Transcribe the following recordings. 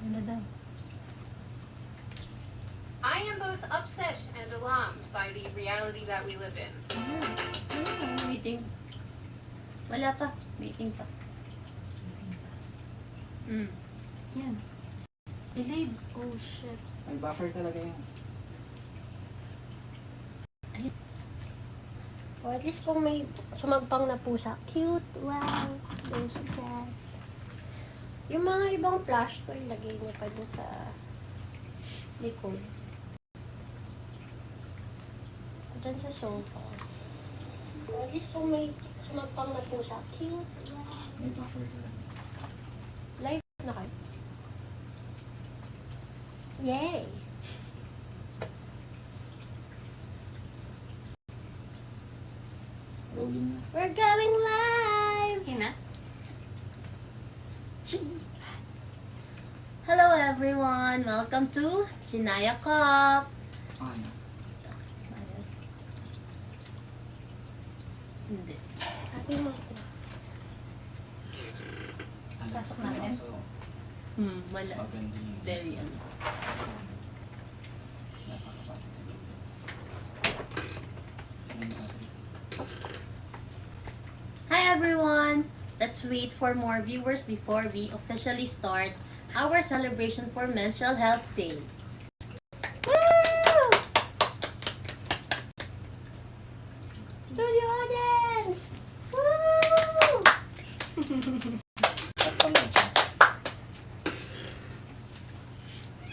Ano daw? I am both upset and alarmed by the reality that we live in. Meeting. Wala pa. Meeting pa. Yan. Delayed. Oh, shit. May buffer talaga yan. O at least kung may sumagpang na pusa. Cute! Wow! There's a cat. Yung mga ibang plush toy, lagay niyo pa dun sa likod. Dyan sa sofa. O at least kung may sumagpang na pusa. Cute! Wow! May buffer talaga. Live na kayo. Yay! Rolling na. We're going live! Okay na? Hello everyone! Welcome to Sinaya Cup! Ah, yes. Ayos. Hindi. Happy mo ito. Pasok natin. Wala. Maganda yun. Very Nasa capacity load. Sabihin natin. Hi everyone! Let's wait for more viewers before we officially start our celebration for Menstrual Health Day. Woo! Studio audience! Woo!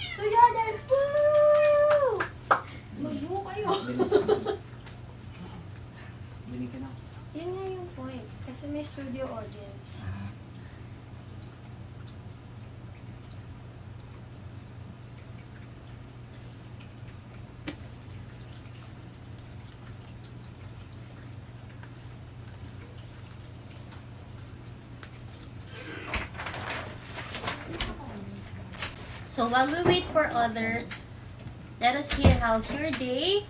Studio audience! Woo! Mag-boo kayo! Binig ka na. Yun nga yung point. Kasi may studio audience. So while we wait for others, let us hear how's your day?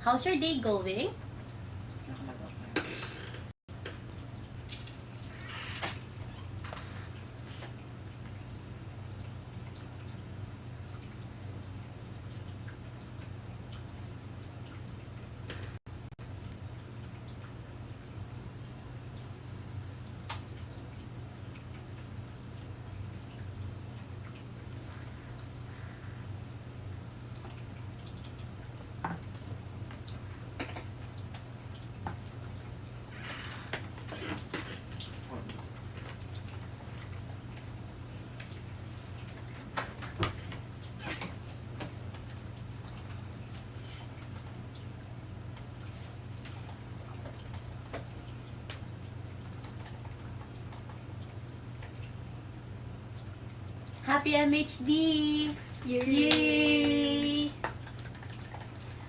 How's your day going? Nakalagap na. Happy MHD! Yay!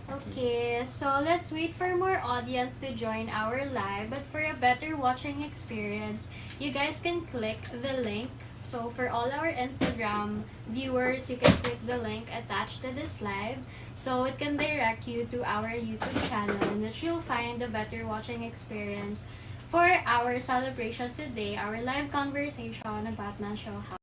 Okay, so let's wait for more audience to join our live. But for a better watching experience, you guys can click the link. So for all our Instagram viewers, you can click the link attached to this live. So it can direct you to our YouTube channel in which you'll find a better watching experience for our celebration today, our live conversation about menstrual health.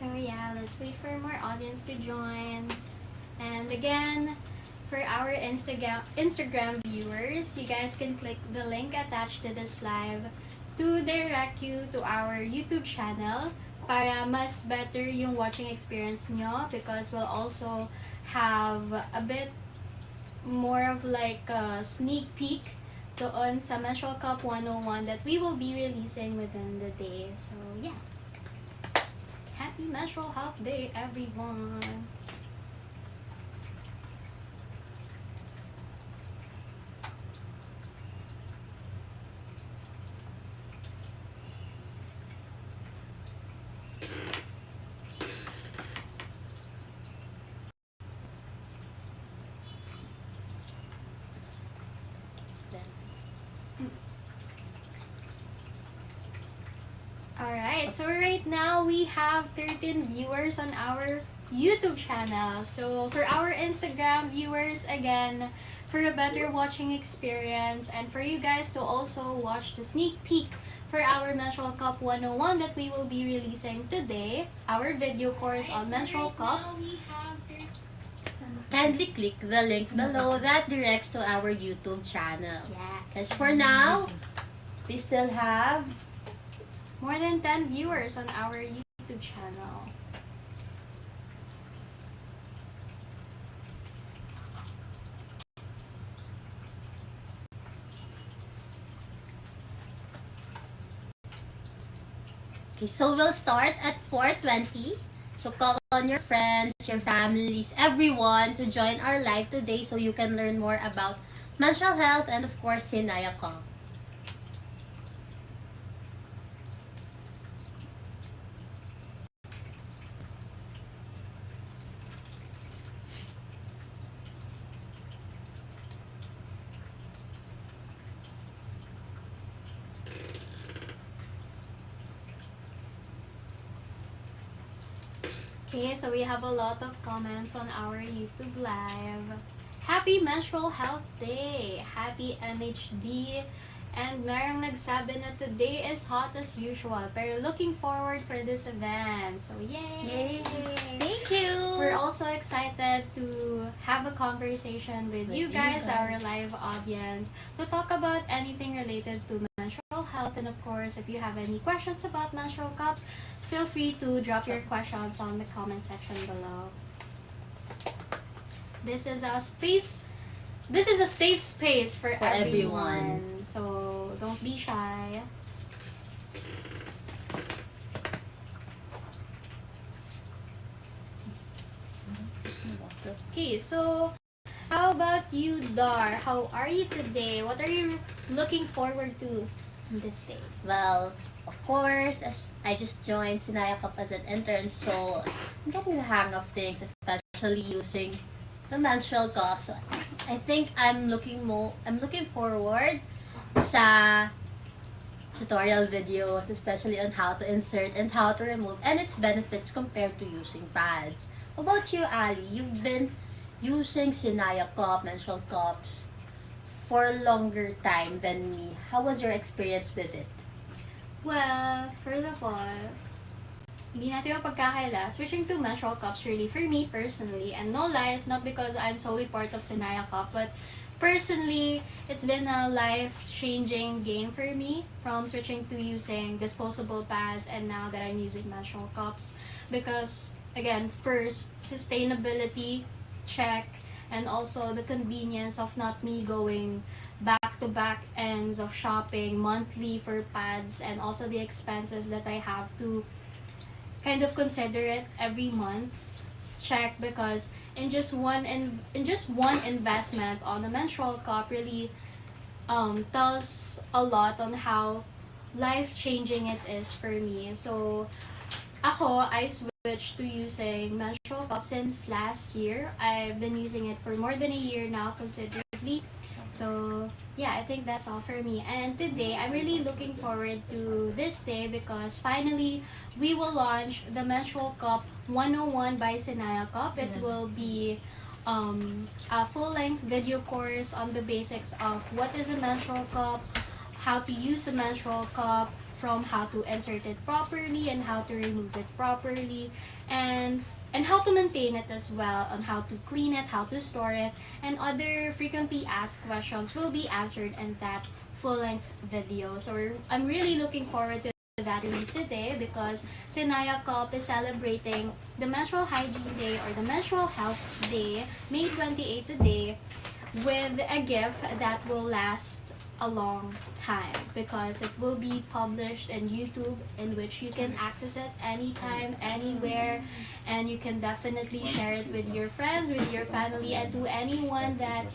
So yeah, let's wait for more audience to join. And again, for our Instagram viewers, you guys can click the link attached to this live to direct you to our YouTube channel para mas better yung watching experience nyo, because we'll also have a bit more of like a sneak peek doon sa Menstrual Cup 101 that we will be releasing within the day. So yeah. Happy Menstrual Health Day, everyone! Alright, so right now we have 13 viewers on our YouTube channel. So for our Instagram viewers, again, for a better watching experience and for you guys to also watch the sneak peek for our Menstrual Cup 101 that we will be releasing today, our video course on menstrual cups. Kindly click the link below that directs to our YouTube channel. Yes. As for now, we still have More than 10 viewers on our YouTube channel. Okay, so we'll start at 4:20. So call on your friends, your families, everyone to join our live today so you can learn more about menstrual health and of course Sinaya Cup. Okay, so we have a lot of comments on our YouTube live. Happy Menstrual Health Day! Happy MHD! And merong nagsabi na today is hot as usual, pero looking forward for this event. So yay! Thank you! We're also excited to have a conversation with you guys, our live audience, to talk about anything related to menstrual health. And of course, if you have any questions about menstrual cups, feel free to drop your questions on the comment section below. This is a safe space for everyone. So don't be shy. Okay, so how about you, Dar? How are you today? What are you looking forward to this day? Well, of course, as I just joined Sinaya Cup as an intern, so I'm getting the hang of things, especially using the menstrual cup. So I think I'm looking forward sa tutorial videos, especially on how to insert and how to remove and its benefits compared to using pads. How about you, Ali? You've been using Sinaya Cup, menstrual cups for a longer time than me. How was your experience with it? Well, first of all, hindi natin mapagkakaila. Switching to menstrual cups really, for me personally, and no lies, not because I'm solely part of Sinaya Cup, but personally, it's been a life-changing game for me from switching to using disposable pads and now that I'm using menstrual cups. Because, again, first, sustainability, check, and also the convenience of not me going back-to-back ends of shopping monthly for pads, and also the expenses that I have to kind of consider it every month. Check, because in just one investment on a menstrual cup really tells a lot on how life-changing it is for me. So I switched to using menstrual cup since last year. I've been using it for more than a year now considerably. So yeah, I think that's all for me. And today, I'm really looking forward to this day because finally, we will launch the Menstrual Cup 101 by Sinaya Cup. It will be a full-length video course on the basics of what is a menstrual cup, how to use a menstrual cup, from how to insert it properly and how to remove it properly, and how to maintain it as well, on how to clean it, how to store it, and other frequently asked questions will be answered in that full-length video. So I'm really looking forward to that release today because Sinaya Cup is celebrating the Menstrual Hygiene Day or the Menstrual Health Day, May 28 today, with a gift that will last a long time because it will be published in YouTube, in which you can access it anytime, anywhere, and you can definitely share it with your friends, with your family, and to anyone that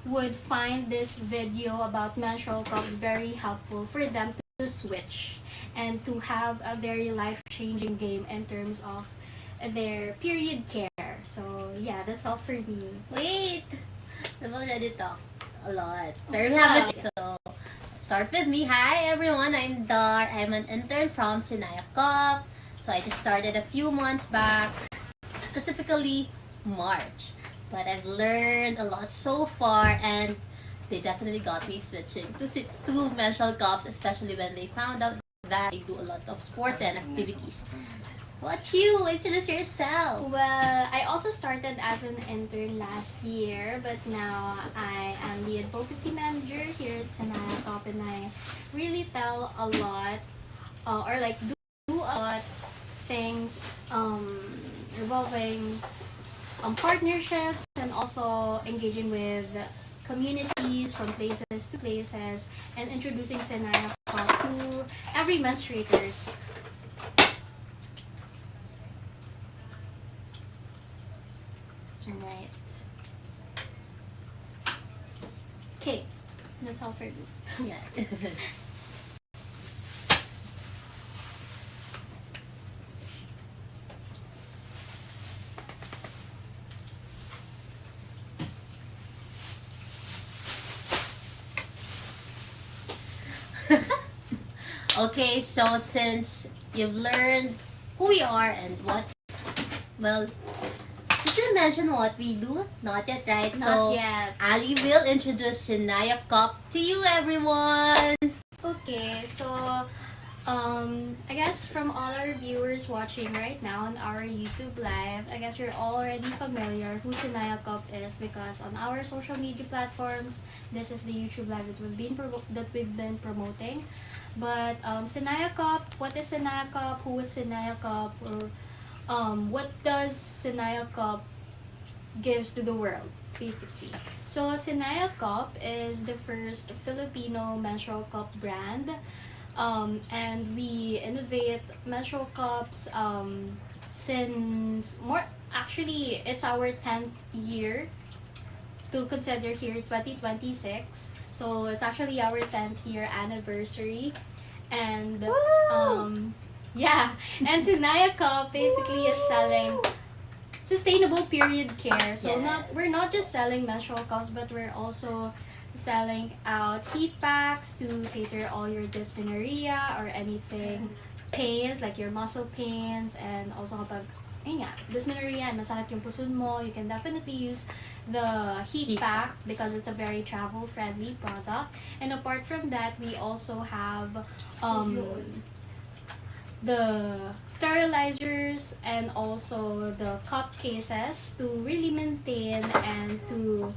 would find this video about menstrual cups very helpful for them to switch and to have a very life-changing game in terms of their period care. So yeah, that's all for me. Wait! We've already talked a lot. Very happy. So, start with me. Hi everyone, I'm Dar. I'm an intern from Sinaya Cup. So I just started a few months back, specifically March. But I've learned a lot so far, and they definitely got me switching to menstrual cups, especially when they found out that they do a lot of sports and activities. What you? Introduce yourself. Well, I also started as an intern last year, but now I am the advocacy manager here at Sinaya Cup, and I really tell a lot, or like do a lot things revolving partnerships and also engaging with communities from places to places and introducing Sinaya Cup to every menstruators. Alright. Okay, that's all for me. Yeah. Okay, so since you've learned who we are and what, well, did you mention what we do? Not yet, right? Not yet. Ali will introduce Sinaya Cup to you, everyone. Okay, so I guess from all our viewers watching right now on our YouTube live, I guess you're already familiar who Sinaya Cup is because on our social media platforms, this is the YouTube live that we've been promoting. But Sinaya Cup, what is Sinaya Cup? Who is Sinaya Cup? Or what does Sinaya Cup gives to the world, basically? So Sinaya Cup is the first Filipino menstrual cup brand. And we innovate menstrual cups since actually it's our 10th year to consider here 2026. So it's actually our 10th year anniversary. And yeah, and Sinaya Cup basically is selling sustainable period care. So we're not just selling menstrual cups, but we're also selling out heat packs to cater all your dysmenorrhea or anything pains like your muscle pains, and also kapag dysmenorrhea and masakit yung puson mo, you can definitely use the heat pack because it's a very travel friendly product. And apart from that, we also have the sterilizers and also the cup cases to really maintain and to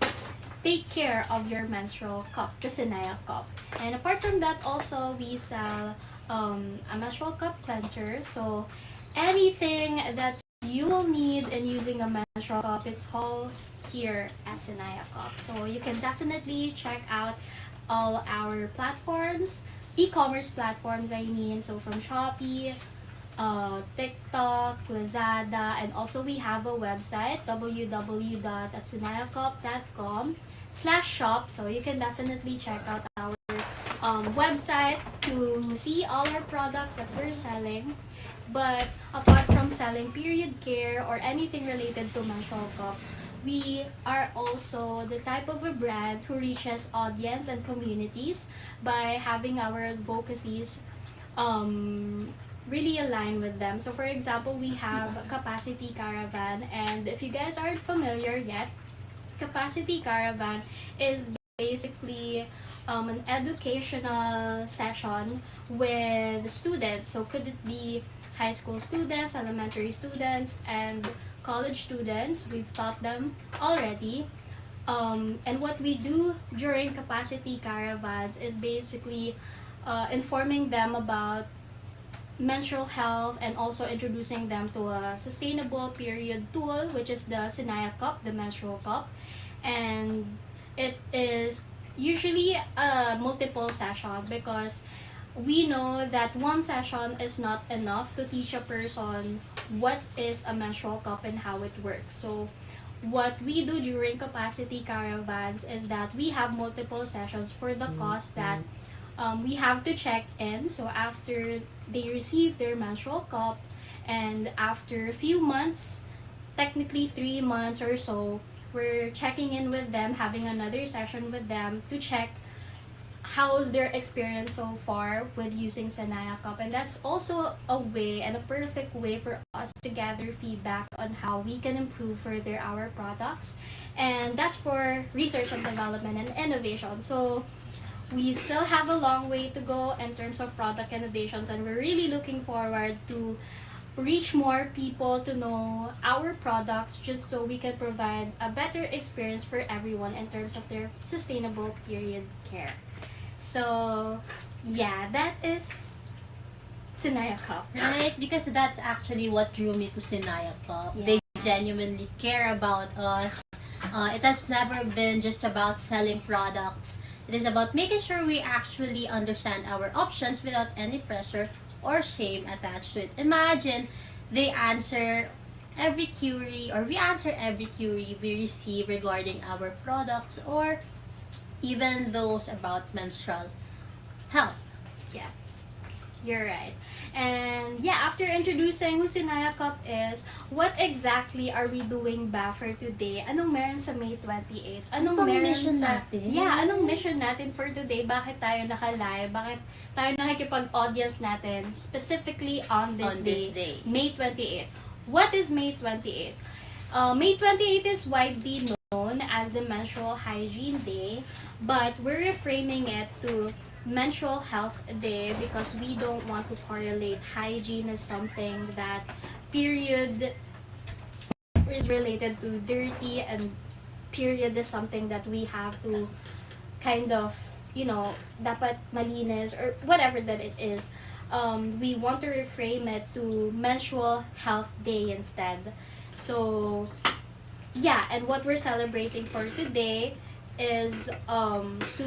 take care of your menstrual cup, the Sinaya Cup. And apart from that, also we sell a menstrual cup cleanser. So anything that you will need in using a menstrual cup, it's all here at Sinaya Cup. So you can definitely check out all our platforms, e-commerce platforms I mean, so from Shopee, TikTok, Lazada, and also we have a website, www.sinayacup.com/shop. So you can definitely check out our website to see all our products that we're selling. But apart from selling period care or anything related to menstrual cups, we are also the type of a brand who reaches audience and communities by having our advocacies really align with them. So for example, we have Capacity Caravan, and if you guys aren't familiar yet, Capacity Caravan is basically an educational session with students. So could it be high school students, elementary students, and college students? We've taught them already. And what we do during Capacity Caravans is basically informing them about menstrual health and also introducing them to a sustainable period tool, which is the Sinaya Cup, the menstrual cup. And it is usually a multiple session because we know that one session is not enough to teach a person what is a menstrual cup and how it works. So what we do during Capacity Caravans is that we have multiple sessions for the cause that we have to check in. So after they receive their menstrual cup and after a few months, technically 3 months or so, we're checking in with them, having another session with them to check how's their experience so far with using Sinaya Cup, and that's also a way and a perfect way for us to gather feedback on how we can improve further our products, and that's for research and development and innovation. So we still have a long way to go in terms of product innovations, and we're really looking forward to reach more people to know our products, just so we can provide a better experience for everyone in terms of their sustainable period care. So yeah, that is Sinaya Cup. Right? Because that's actually what drew me to Sinaya Cup. They genuinely care about us. It has never been just about selling products. It is about making sure we actually understand our options without any pressure or shame attached to it. Imagine they answer every query, or we answer every query we receive regarding our products, or even those about menstrual health. Yeah, you're right. And yeah, after introducing who Sinaya Cup is, what exactly are we doing ba for today? Anong meron sa May 28? Anong Anong meron mission sa... natin? Yeah, anong mission natin for today? Bakit tayo naka-live? Bakit tayo nakikipag-audience natin specifically on this day, May 28? What is May 28? May 28 is widely known as the Menstrual Hygiene Day, but we're reframing it to Menstrual Health Day because we don't want to correlate hygiene as something that period is related to dirty, and period is something that we have to kind of, dapat malinis or whatever that it is. We want to reframe it to Menstrual Health Day instead. So yeah, and what we're celebrating for today is to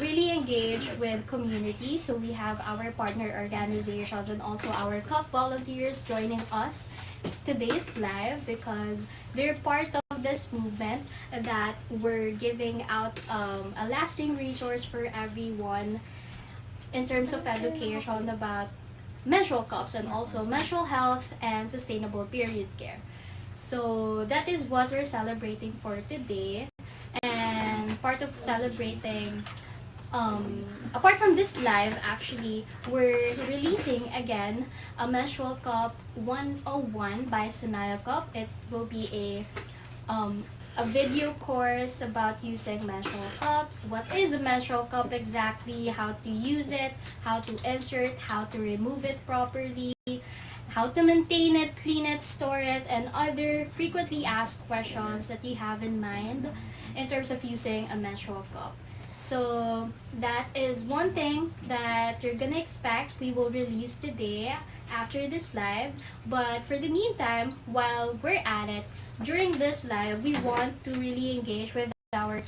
really engage with community. So we have our partner organizations and also our CUP volunteers joining us today's live because they're part of this movement that we're giving out a lasting resource for everyone in terms of education about menstrual cups and also menstrual health and sustainable period care. So that is what we're celebrating for today. And part of celebrating, apart from this live, actually, we're releasing again a Menstrual Cup 101 by Sinaya Cup. It will be a video course about using menstrual cups. What is a menstrual cup exactly? How to use it? How to insert? How to remove it properly? How to maintain it, clean it, store it, and other frequently asked questions that you have in mind in terms of using a menstrual cup. So that is one thing that you're gonna expect we will release today after this live. But for the meantime, while we're at it, during this live, we want to really engage with our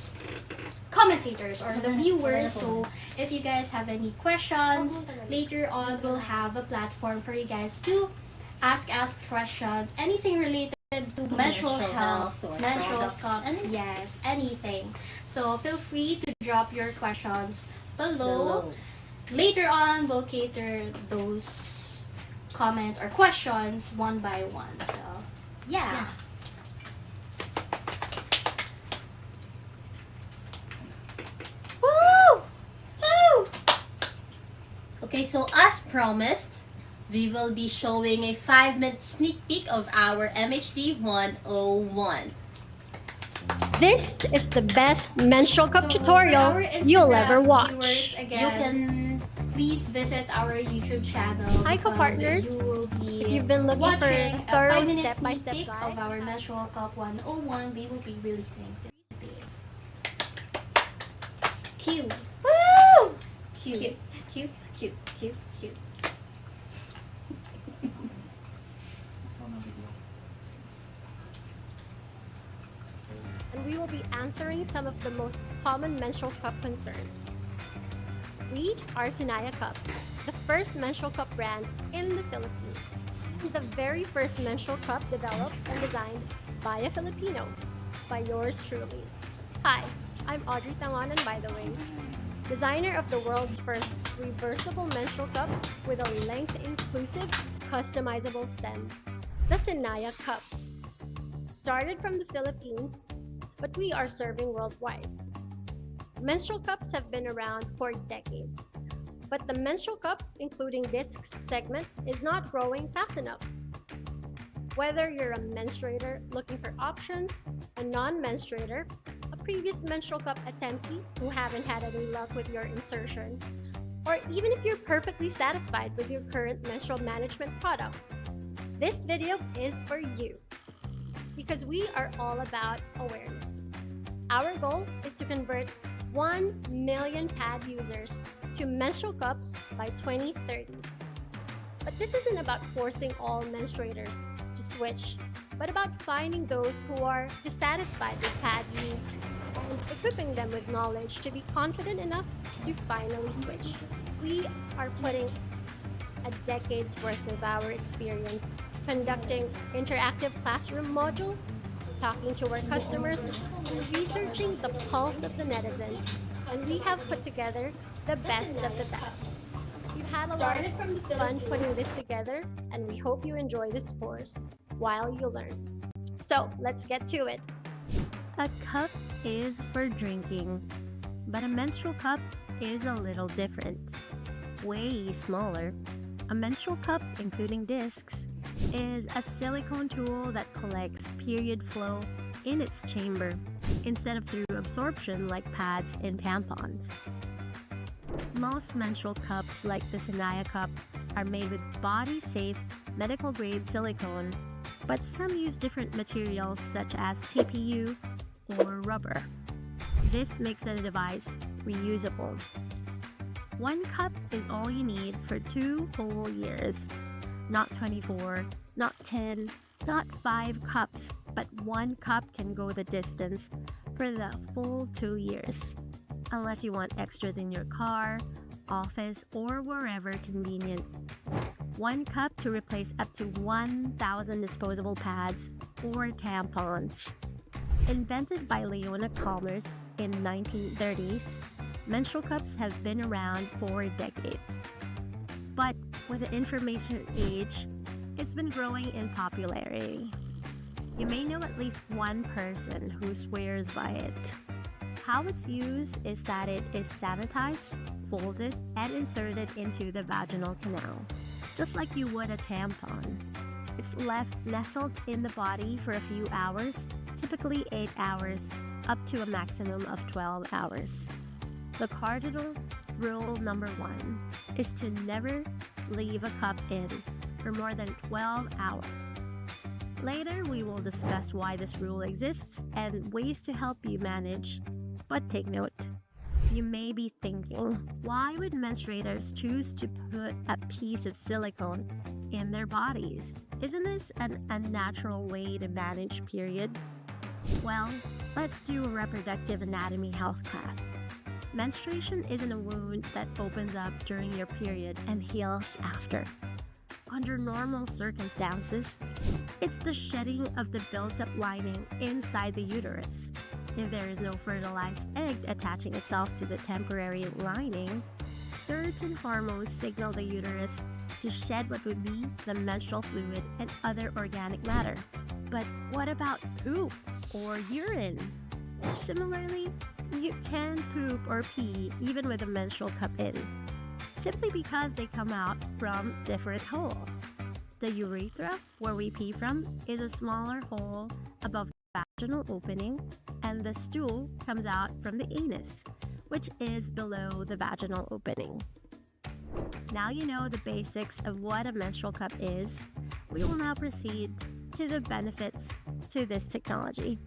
commentators or the viewers. So if you guys have any questions, later on we'll have a platform for you guys to ask questions, anything related to menstrual health, or menstrual products, cups, yes, anything. So feel free to drop your questions below. Later on, we'll cater those comments or questions one by one. So yeah. Woo! Woo! Okay, so as promised, we will be showing a 5-minute sneak peek of our MHD 101. This is the best menstrual cup So tutorial for our you'll Instagram ever watch. viewers, again, You can please visit our YouTube channel. Hi, because co-partners. You will be If you've been looking for watching a a thorough 5-minute step-by-step sneak peek guide of our Menstrual Cup 101, we will be releasing today. Cute. Woo! Cute. Cute. Cute. Cute. Cute. Gusto ng video. And we will be answering some of the most common menstrual cup concerns. We are Sinaya Cup, the first menstrual cup brand in the Philippines. The very first menstrual cup developed and designed by a Filipino, by yours truly. Hi, I'm Audrey Tangonan, by the way, designer of the world's first reversible menstrual cup with a length-inclusive, customizable stem, the Sinaya Cup. Started from the Philippines, but we are serving worldwide. Menstrual cups have been around for decades, but the menstrual cup, including discs segment, is not growing fast enough. Whether you're a menstruator looking for options, a non-menstruator, a previous menstrual cup attemptee who haven't had any luck with your insertion, or even if you're perfectly satisfied with your current menstrual management product, this video is for you. Because we are all about awareness. Our goal is to convert 1 million pad users to menstrual cups by 2030. But this isn't about forcing all menstruators to switch, but about finding those who are dissatisfied with pad use and equipping them with knowledge to be confident enough to finally switch. We are putting a decade's worth of our experience conducting interactive classroom modules, talking to our customers, and researching the pulse of the netizens, and we have put together the best of the best. We've had a lot of fun putting this together, and we hope you enjoy this course while you learn. So let's get to it. A cup is for drinking, but a menstrual cup is a little different. Way smaller. A menstrual cup, including discs, is a silicone tool that collects period flow in its chamber instead of through absorption like pads and tampons. Most menstrual cups, like the Sinaya Cup, are made with body-safe, medical-grade silicone, but some use different materials such as TPU or rubber. This makes the device reusable. One cup is all you need for 2 whole years. Not 24, not 10, not 5 cups, but 1 cup can go the distance for the full 2 years. Unless you want extras in your car, office, or wherever convenient. 1 cup to replace up to 1,000 disposable pads or tampons. Invented by Leona Chalmers in 1930s, menstrual cups have been around for decades. But with the information age, it's been growing in popularity. You may know at least one person who swears by it. How it's used is that it is sanitized, folded, and inserted into the vaginal canal, just like you would a tampon. It's left nestled in the body for a few hours, typically 8 hours, up to a maximum of 12 hours. The cardinal rule number 1 is to never leave a cup in for more than 12 hours. Later, we will discuss why this rule exists and ways to help you manage. But take note, you may be thinking, why would menstruators choose to put a piece of silicone in their bodies? Isn't this an unnatural way to manage period? Well, let's do a reproductive anatomy health class. Menstruation isn't a wound that opens up during your period and heals after. Under normal circumstances, it's the shedding of the built-up lining inside the uterus. If there is no fertilized egg attaching itself to the temporary lining, certain hormones signal the uterus to shed what would be the menstrual fluid and other organic matter. But what about poop or urine? Similarly, you can poop or pee even with a menstrual cup in, simply because they come out from different holes. The urethra, where we pee from, is a smaller hole above the vaginal opening, and the stool comes out from the anus, which is below the vaginal opening. Now you know the basics of what a menstrual cup is. We will now proceed to the benefits to this technology.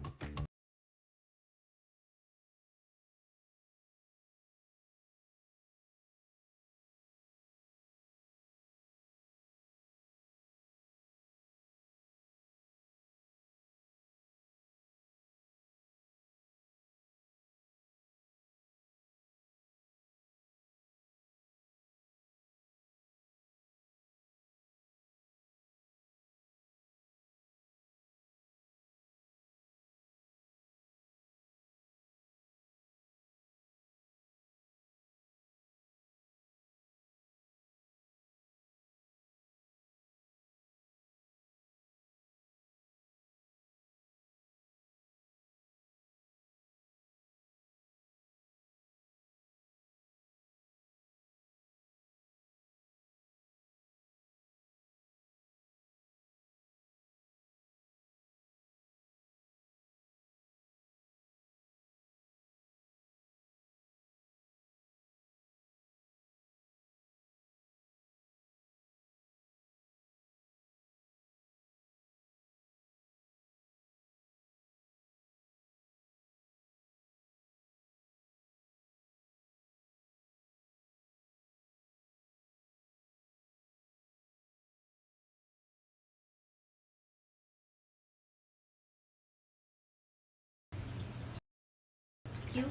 you.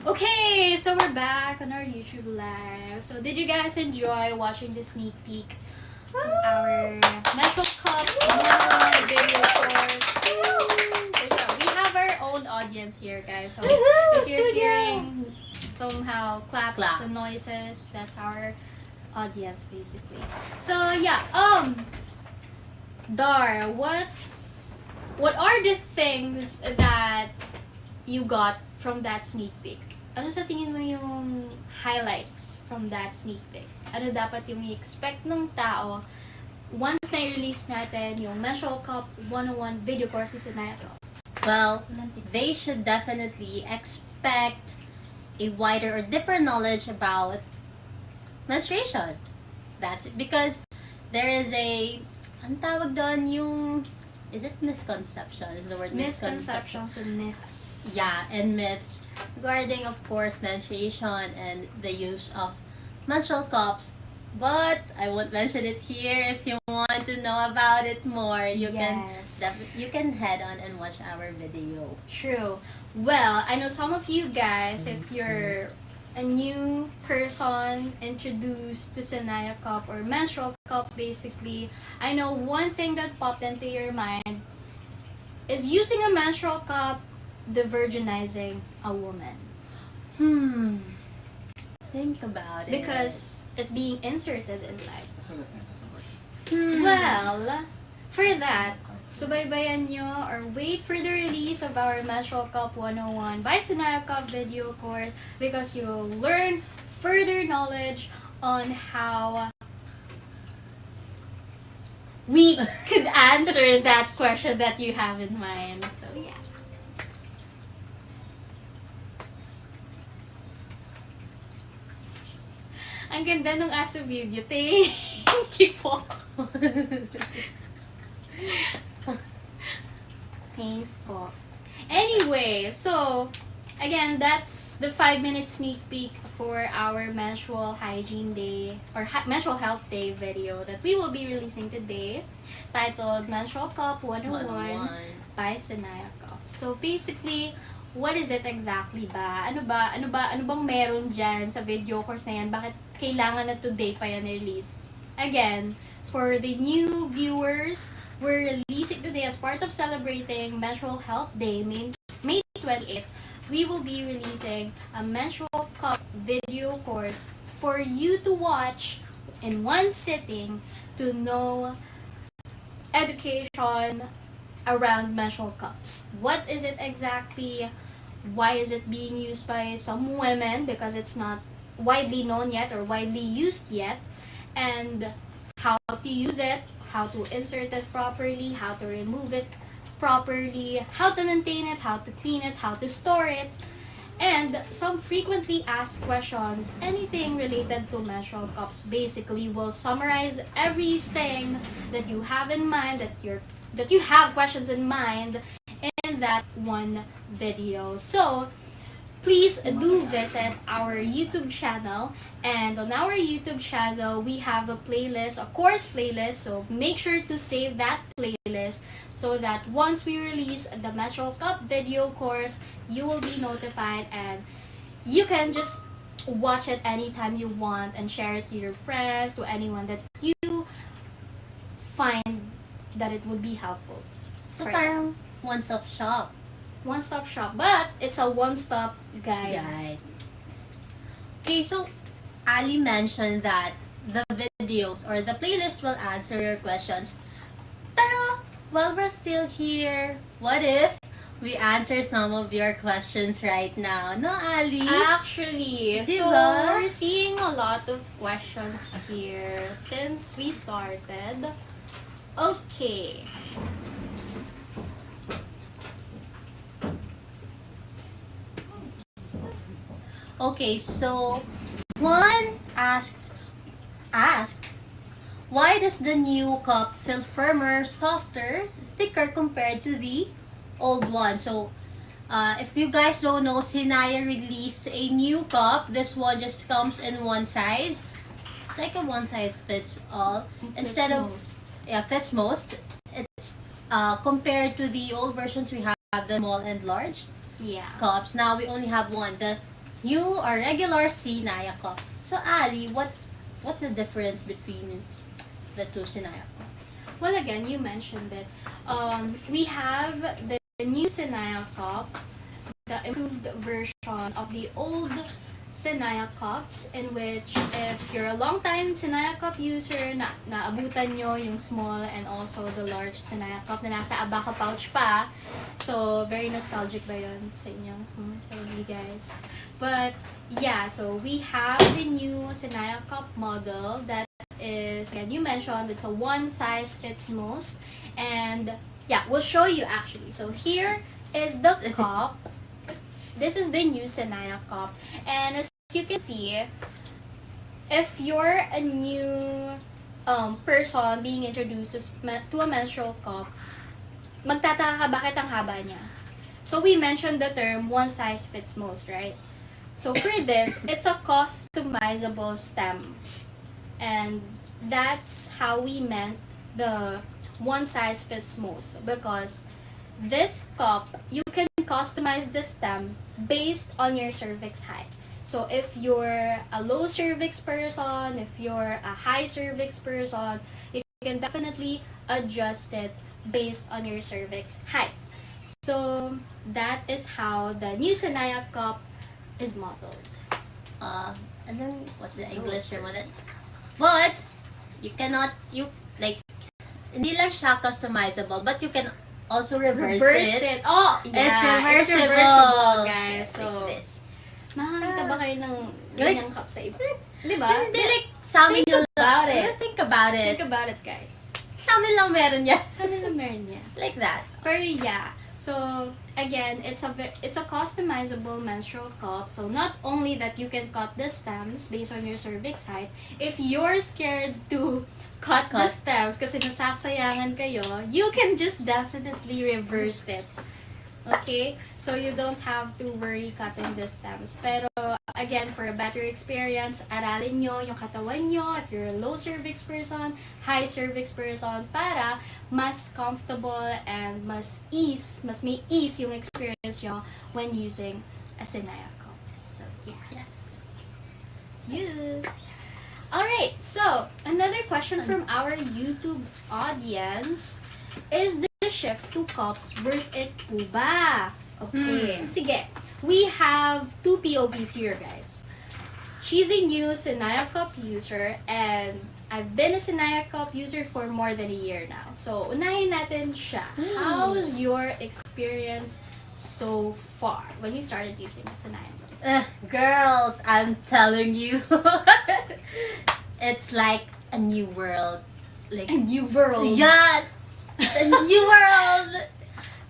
Okay, so we're back on our YouTube live. So did you guys enjoy watching the sneak peek of our Menstrual Cup video course? We have our own audience here, guys. So if you're hearing somehow claps and noises, that's our audience basically. So yeah, Dar, what are the things that you got from that sneak peek? Ano sa tingin mo yung highlights from that sneak peek? Ano dapat yung i-expect ng tao once na-release natin yung Menstrual Cup 101 video course ni Sinaya Cup? Well, they should definitely expect a wider or deeper knowledge about menstruation. That's it. Because there is ang tawag doon yung, is it misconception? Is the word misconception? Misconceptions and myths. Yeah, and myths regarding, of course, menstruation and the use of menstrual cups. But I won't mention it here. If you want to know about it more, you can head on and watch our video. True. Well, I know some of you guys, if you're a new person introduced to Sinaya Cup or Menstrual Cup basically, I know one thing that popped into your mind is using a menstrual cup the virginizing a woman. Think about it. Because it's being inserted inside. Kasagot niya, tas ang Well, for that, subaybayan nyo or wait for the release of our Menstrual Cup 101 by Sinaya Cup video course because you will learn further knowledge on how we could answer that question that you have in mind. So, yeah. Ang ganda nung aso video. Thank you po. Thanks po. Anyway, so, again, that's the 5-minute sneak peek for our Menstrual Hygiene Day or Menstrual Health Day video that we will be releasing today, titled Menstrual Cup 101 by Sinaya Cup. So, basically, what is it exactly ba? Ano bang meron dyan sa video course na yan? Bakit kailangan na today pa yan release? Again, for the new viewers, we're releasing today as part of celebrating Menstrual Health Day, May 28th. We will be releasing a Menstrual Cup video course for you to watch in one sitting to know education around menstrual cups. What is it exactly? Why is it being used by some women? Because it's not widely known yet or widely used yet. And how to use it, how to insert it properly, how to remove it properly, how to maintain it, how to clean it, how to store it, and some frequently asked questions, anything related to menstrual cups. Basically, will summarize everything that you have in mind, that you have questions in mind in that one video. So, please do visit our YouTube channel, and on our YouTube channel we have a playlist, a course playlist, so make sure to save that playlist so that once we release the Menstrual Cup video course, you will be notified and you can just watch it anytime you want and share it to your friends, to anyone that you find that it would be helpful. So for parang one-stop shop. One-stop shop, but it's a one-stop guide. Guide. Okay, so Ali mentioned that the videos or the playlist will answer your questions. Pero while we're still here, what if we answer some of your questions right now? No, Ali? Actually, so Diba? we're seeing a lot of questions here since we started. Okay. Okay, so one asked, why does the new cup feel firmer, softer, thicker compared to the old one? So, if you guys don't know, Sinaya released a new cup. This one just comes in one size. It's like a one size fits all. Instead of fits most. It's compared to the old versions we have the small and large. Yeah. cups. Now we only have one, the new or regular Sinaya Cup. So Ali, what's the difference between the two Sinaya Cup? Well, again, you mentioned it. We have the new Sinaya Cup, the improved version of the old Sinaya Cups, in which if you're a long-time Sinaya Cup user, naabutan nyo yung small and also the large Sinaya Cup na nasa abaka pouch pa. So, very nostalgic ba yun sa inyo? So, you guys. But, yeah, so we have the new Sinaya Cup model that is, again, you mentioned, it's a one size fits most. And, yeah, we'll show you actually. So, here is the cup. This is the new Sinaya Cup. And as you can see, if you're a new person being introduced to a menstrual cup, magtataka ka bakit ang haba niya. So we mentioned the term one size fits most, right? So for this, it's a customizable stem. And that's how we meant the one size fits most, because this cup, you can customize the stem based on your cervix height. So if you're a low cervix person, if you're a high cervix person, you can definitely adjust it based on your cervix height. So that is how the new Sinaya Cup is modeled. I don't know what's the English term on it. But hindi lang siya customizable, but you can also reverse it. Oh, yeah. It's reversible, guys. So, like this. nakakita ba kayo ng ganyang cup sa iba? Di ba? Hindi, like, sa amin Think yung about it. Think about it. Think about it, guys. Sa amin lang meron yan. Sa nila meron niya. Like that. Pero yeah, so again, it's a customizable menstrual cup. So not only that you can cut the stems based on your cervix height, if you're scared to cut the stems kasi nasasayangan kayo, you can just definitely reverse this. Okay? So you don't have to worry cutting the stems. Pero again, for a better experience, aralin nyo yung katawan nyo if you're a low cervix person, high cervix person, para mas comfortable and mas may ease yung experience nyo when using a Sinaya Cup. So, yes. Yes. Alright, so another question from our YouTube audience is the shift to cups worth it po ba? Okay, sige. We have two POVs here, guys. She's a new Sinaya Cup user and I've been a Sinaya Cup user for more than a year now. So, unahin natin siya. How was your experience so far when you started using Sinaya Cup? Girls, I'm telling you, it's like a new world. Like A new world. yeah, a new world.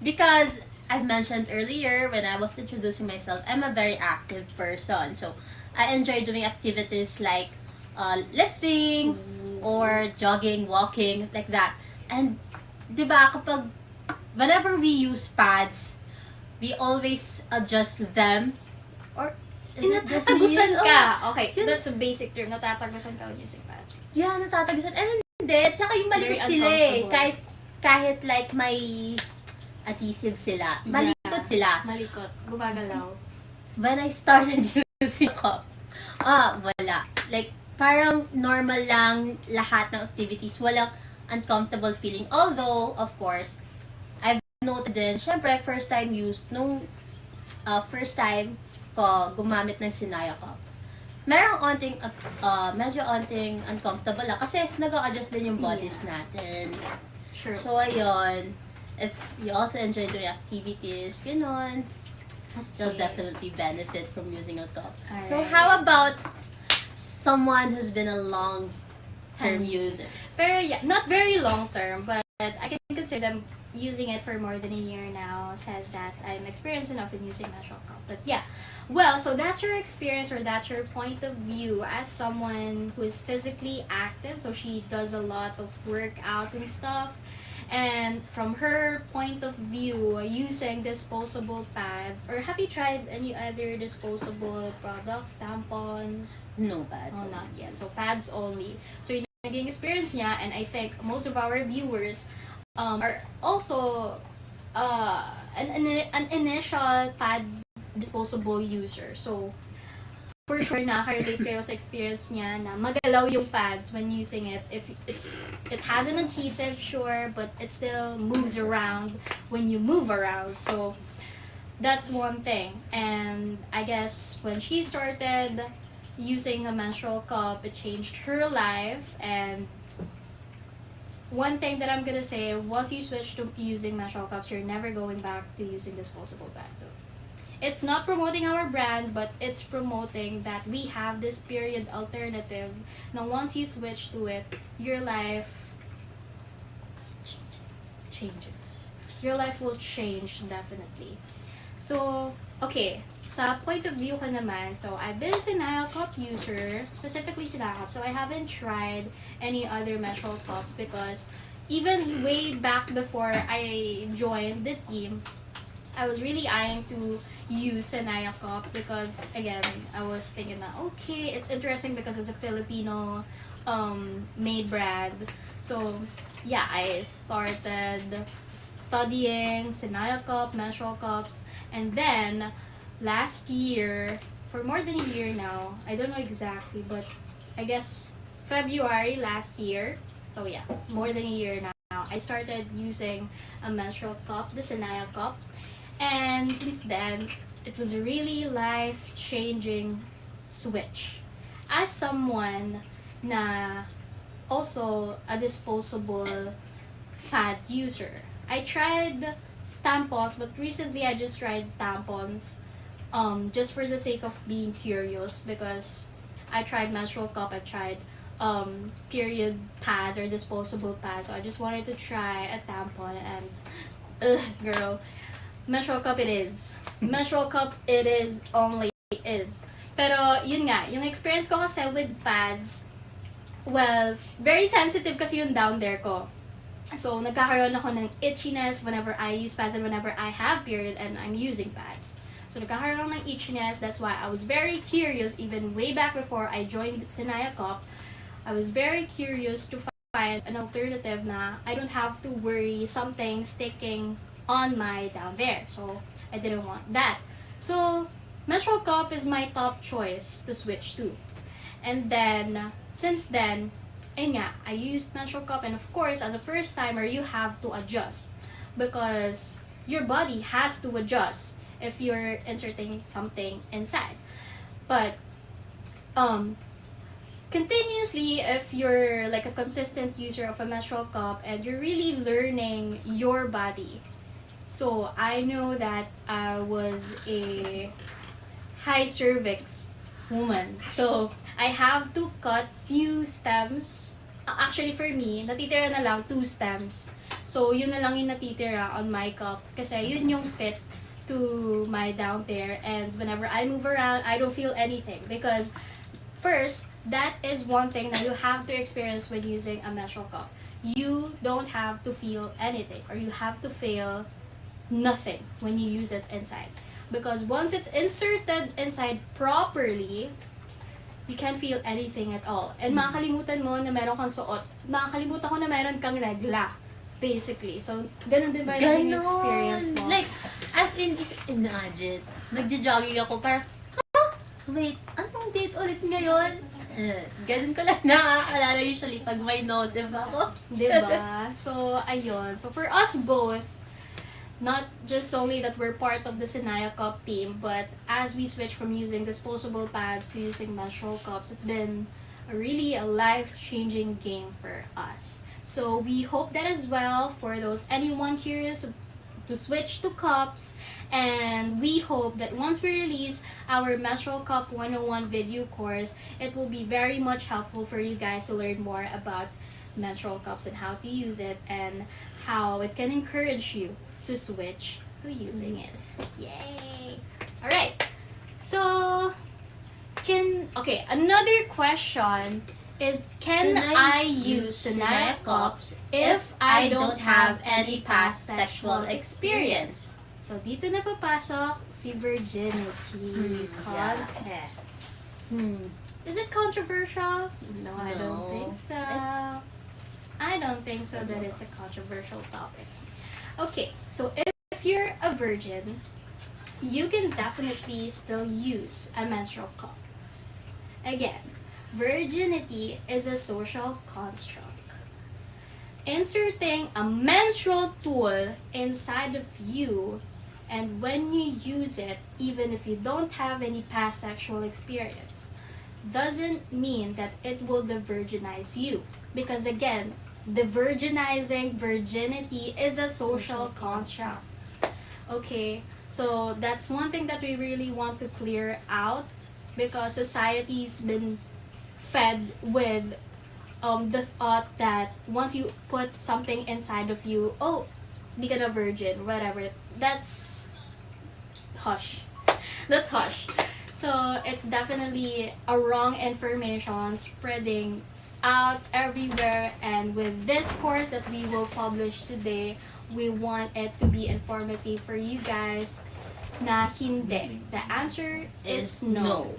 Because I've mentioned earlier when I was introducing myself, I'm a very active person. So I enjoy doing activities like lifting or jogging, walking, like that. And diba whenever we use pads, we always adjust them. Or is it just me? Natatagusan ka. Okay, Yun. that's a basic term. Natatagusan ka when using pads. Yeah, natatagusan. And hindi, tsaka yung Very malikot sila eh. uncomfortable. Kahit like may adhesive sila, malikot sila. Malikot. Gumagalaw. When I started using cup, wala. Like, parang normal lang lahat ng activities. Walang uncomfortable feeling. Although, of course, I've noted din, syempre, first time ko gumamit ng Sinaya Cup. Merong medyo onting uncomfortable lang kasi nag-a-adjust din yung bodies natin. Sure. So, ayun. If you also enjoy doing activities, ganon, you'll definitely benefit from using a cup. So, Alright. how about someone who's been a long-term user? Pero yeah, not very long term, but I can consider them using it for more than a year now. Says that I'm experienced enough in using Menstrual Cup. But yeah, well, so that's your experience or that's your point of view as someone who is physically active. So she does a lot of workouts and stuff. And from her point of view, using disposable pads, or have you tried any other disposable products, tampons? No pads. Oh, not yet. So, pads only. So, yung naging experience niya, and I think most of our viewers are also an initial pad disposable user. So, for sure, nakaka-relate kayo sa experience niya na magalaw yung pads when using it. If it has an adhesive, sure, but it still moves around when you move around. So, that's one thing. And I guess when she started using a menstrual cup, it changed her life. And one thing that I'm gonna say, once you switch to using menstrual cups, you're never going back to using disposable bags. So, it's not promoting our brand, but it's promoting that we have this period alternative. Now, once you switch to it, your life changes. Your life will change, definitely. So, okay, sa point of view ko naman, so I've been a Sinaya Cup user, specifically Sinaya Cup, so I haven't tried any other menstrual cups because even way back before I joined the team, I was really eyeing to use Sinaya Cup because, again, I was thinking that, okay, it's interesting because it's a Filipino made brand. So, yeah, I started studying Sinaya Cup, menstrual cups, and then last year, for more than a year now, I don't know exactly, but I guess February last year, so yeah, more than a year now, I started using a menstrual cup, the Sinaya Cup. And since then, it was a really life-changing switch. As someone na also a disposable pad user, I tried tampons, but recently I just tried tampons just for the sake of being curious because I tried menstrual cup, I tried period pads or disposable pads, so I just wanted to try a tampon and girl, menstrual cup it is. Menstrual cup it is, only is. Pero yun nga, yung experience ko kasi with pads, well, very sensitive kasi yung down there ko. So, nagkakaroon ako ng itchiness whenever I use pads and whenever I have period and I'm using pads. So, nagkakaroon ako ng itchiness. That's why I was very curious, even way back before I joined Sinaya Cup, I was very curious to find an alternative na I don't have to worry something sticking on my down there. So, I didn't want that. So, menstrual cup is my top choice to switch to. And then, since then, I used menstrual cup, and of course, as a first timer, you have to adjust because your body has to adjust if you're inserting something inside. But continuously, if you're like a consistent user of a menstrual cup and you're really learning your body. So I know that I was a high cervix woman. So I have to cut few stems. Actually, for me, natitira na lang 2 stems. So, yun na lang yung natitira on my cup. Kasi yun yung fit to my down there. And whenever I move around, I don't feel anything. Because, first, that is one thing that you have to experience when using a menstrual cup. You don't have to feel anything. Or you have to feel nothing when you use it inside. Because once it's inserted inside properly, you can't feel anything at all. And makakalimutan mo na meron kang suot. Makakalimutan ko na meron kang regla. Basically. So, ganun din ba yung experience mo? Like, as in, imagine, nagja-jogging ako, parang, wait, anong date ulit ngayon? Ganun ko lang naaalala usually pag may notif ako. Diba? So, ayun. So, for us both, not just only that we're part of the Sinaya Cup team, but as we switch from using disposable pads to using menstrual cups, it's been really a life-changing game for us. So we hope that as well for anyone curious to switch to cups, and we hope that once we release our Menstrual Cup 101 video course, it will be very much helpful for you guys to learn more about menstrual cups and how to use it and how it can encourage you to switch to using it. Yay! Alright. So, another question is, can I use Sinaya cups if I don't have any past sexual experience? So, dito na papasok si virginity context. Is it controversial? No, I don't think so. I don't think so that it's a controversial topic. Okay, so if if you're a virgin, you can definitely still use a menstrual cup. Again, virginity is a social construct. Inserting a menstrual tool inside of you, and when you use it, even if you don't have any past sexual experience, doesn't mean that it will de-virginize you. Because again, the virginizing virginity is a social construct. Okay, so that's one thing that we really want to clear out, because society's been fed with the thought that once you put something inside of you, oh, di ka na virgin, whatever. That's hush. That's hush. So it's definitely a wrong information spreading out everywhere, and with this course that we will publish today, we want it to be informative for you guys na hindi. The answer is no.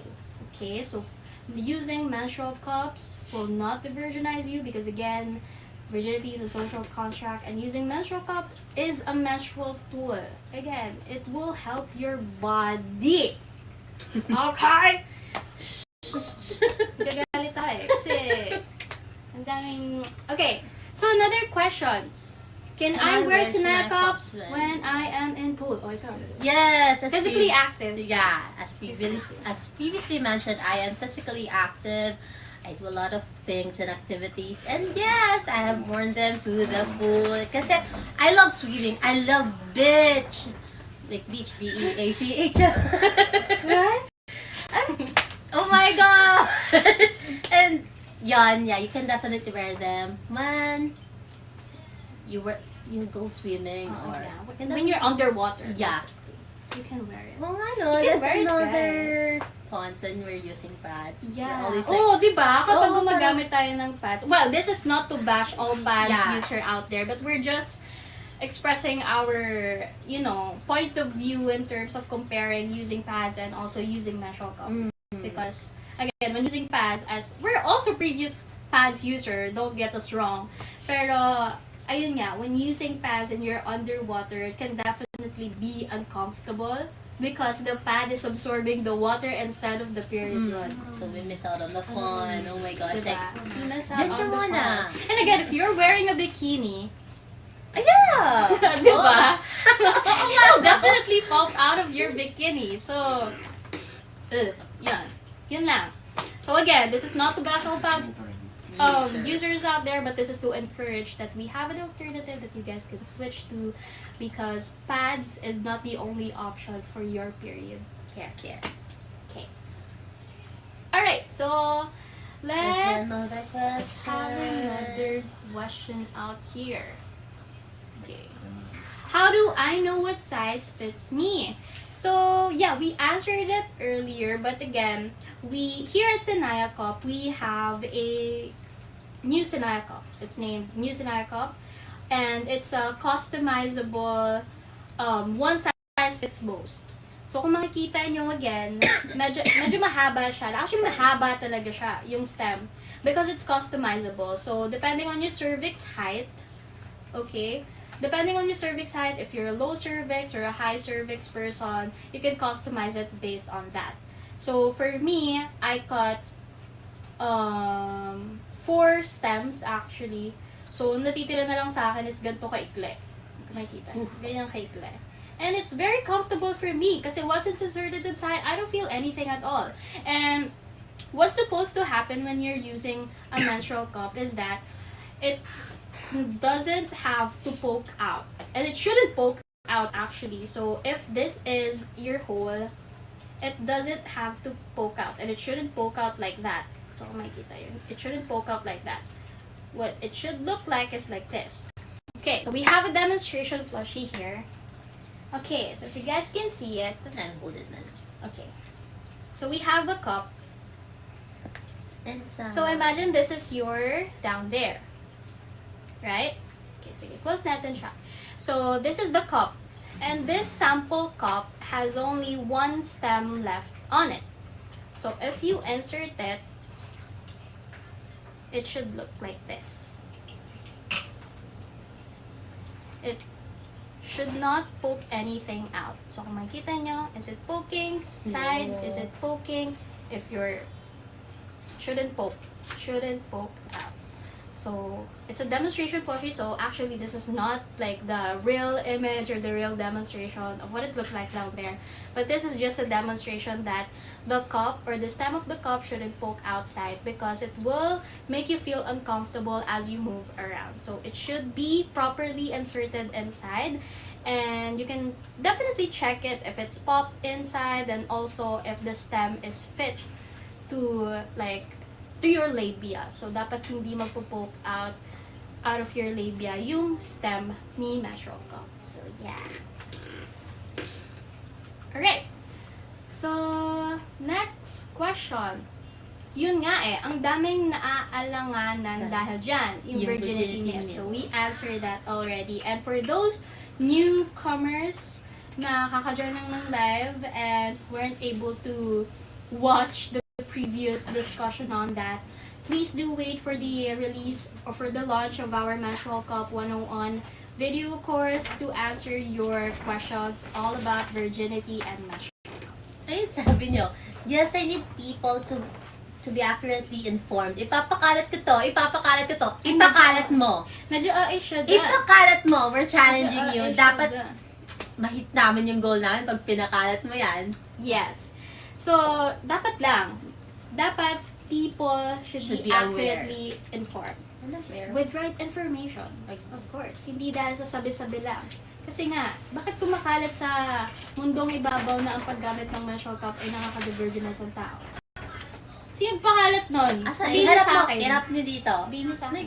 Okay, so using menstrual cups will not de-virginize you, because again, virginity is a social construct, and using menstrual cup is a menstrual tool. Again, it will help your body. Okay? Gagalit tayo eh, kasi ang daming... Okay, so another question. Can I wear Sinaya cups when I am in pool? Oh, ikaw. Yes, Physically active. Yeah, as previously mentioned, I am physically active. I do a lot of things and activities, and yes, I have worn them to the pool. Kasi I love swimming. I love beach. Like beach, B-E-A-C-H. What? Oh my god! And yan, yeah, you can definitely wear them when you go swimming or Yeah. When you're underwater. Yeah. You can wear it. Well, ano, You can that's wear it, another guys. cons when we're using pads. Yeah. We're always like, Oh, di ba? Kapag Oh, gumagamit tayo ng pads. Well, this is not to bash all pads Yeah. user out there, but we're just expressing our, point of view in terms of comparing using pads and also using menstrual cups. Because, again, when using pads, as we're also previous pads user, don't get us wrong. Pero, ayun nga, when using pads and you're underwater, it can definitely be uncomfortable because the pad is absorbing the water instead of the period blood. So we miss out on the fun. Oh my gosh. Diba? Like, You miss out Diyan ka on the muna. fun. And again, if you're wearing a bikini, yeah! diba? It'll definitely pop out of your bikini. So, yan. Yun lang. So again, this is not to bash all pads users out there, but this is to encourage that we have an alternative that you guys can switch to, because pads is not the only option for your period care. Okay. Alright, so let's have another question out here. Okay. How do I know what size fits me? So yeah, we answered it earlier, but again, we here at Sinaya Cup, we have a new Sinaya Cup. It's named New Sinaya Cup, and it's a customizable one size fits most. So kung makikita nyo again, medyo mahaba siya. Actually, mahaba talaga siya, yung stem, because it's customizable. So depending on your cervix height, okay, depending on your cervix height, if you're a low cervix or a high cervix person, you can customize it based on that. So for me, I cut 4 stems actually. So natitira na lang sa akin is ganito kaikli. Makikita. Ganyan kaikli. And it's very comfortable for me kasi once it's inserted inside, I don't feel anything at all. And what's supposed to happen when you're using a menstrual cup is that it doesn't have to poke out. And it shouldn't poke out actually. So if this is your hole, it doesn't have to poke out. And it shouldn't poke out like that. So makikita yun. It shouldn't poke out like that. What it should look like is like this. Okay, so we have a demonstration plushie here. Okay, so if you guys can see it. Hold it na lang. Okay. So we have a cup. And So imagine this is your down there. Right? Okay, sige, close natin siya. So this is the cup. And this sample cup has only one stem left on it. So if you insert it, it should look like this. It should not poke anything out. So kung makikita nyo, is it poking? Side? No. Is it poking? If you're... Shouldn't poke out. So, it's a demonstration plushie, so actually this is not like the real image or the real demonstration of what it looks like down there. But this is just a demonstration that the cup or the stem of the cup shouldn't poke outside because it will make you feel uncomfortable as you move around. So, it should be properly inserted inside, and you can definitely check it if it's popped inside, and also if the stem is fit to your labia. So, dapat hindi magpo-poke out of your labia yung stem ni Menstrual Cup. So, yeah. Alright. So, next question. Yun nga ang daming naaalanganan dahil dyan, yung virginity myth. So, we answered that already. And for those newcomers na kaka-join lang ng live and weren't able to watch the previous discussion on that, please do wait for the release or for the launch of our Menstrual Cup 101 video course to answer your questions all about virginity and menstrual cups. Ayun, sabi nyo, yes, I need people to be accurately informed. Ipapakalat ko to, ipakalat mo. Medyo should Ipakalat mo, we're challenging you. should. Dapat mahit namin yung goal namin pag pinakalat mo yan. Yes. So, dapat people should be accurately informed. With right information, of course. Hindi dahil sa sabi-sabi lang. Kasi nga, bakit kumakalat sa mundong ibabaw na ang paggamit ng menstrual cup ay nakaka-divergence ng tao? Sino pakalat nun? Asa, Sabihin niyo sa akin. Irap niyo dito. Sabihin niyo sa akin.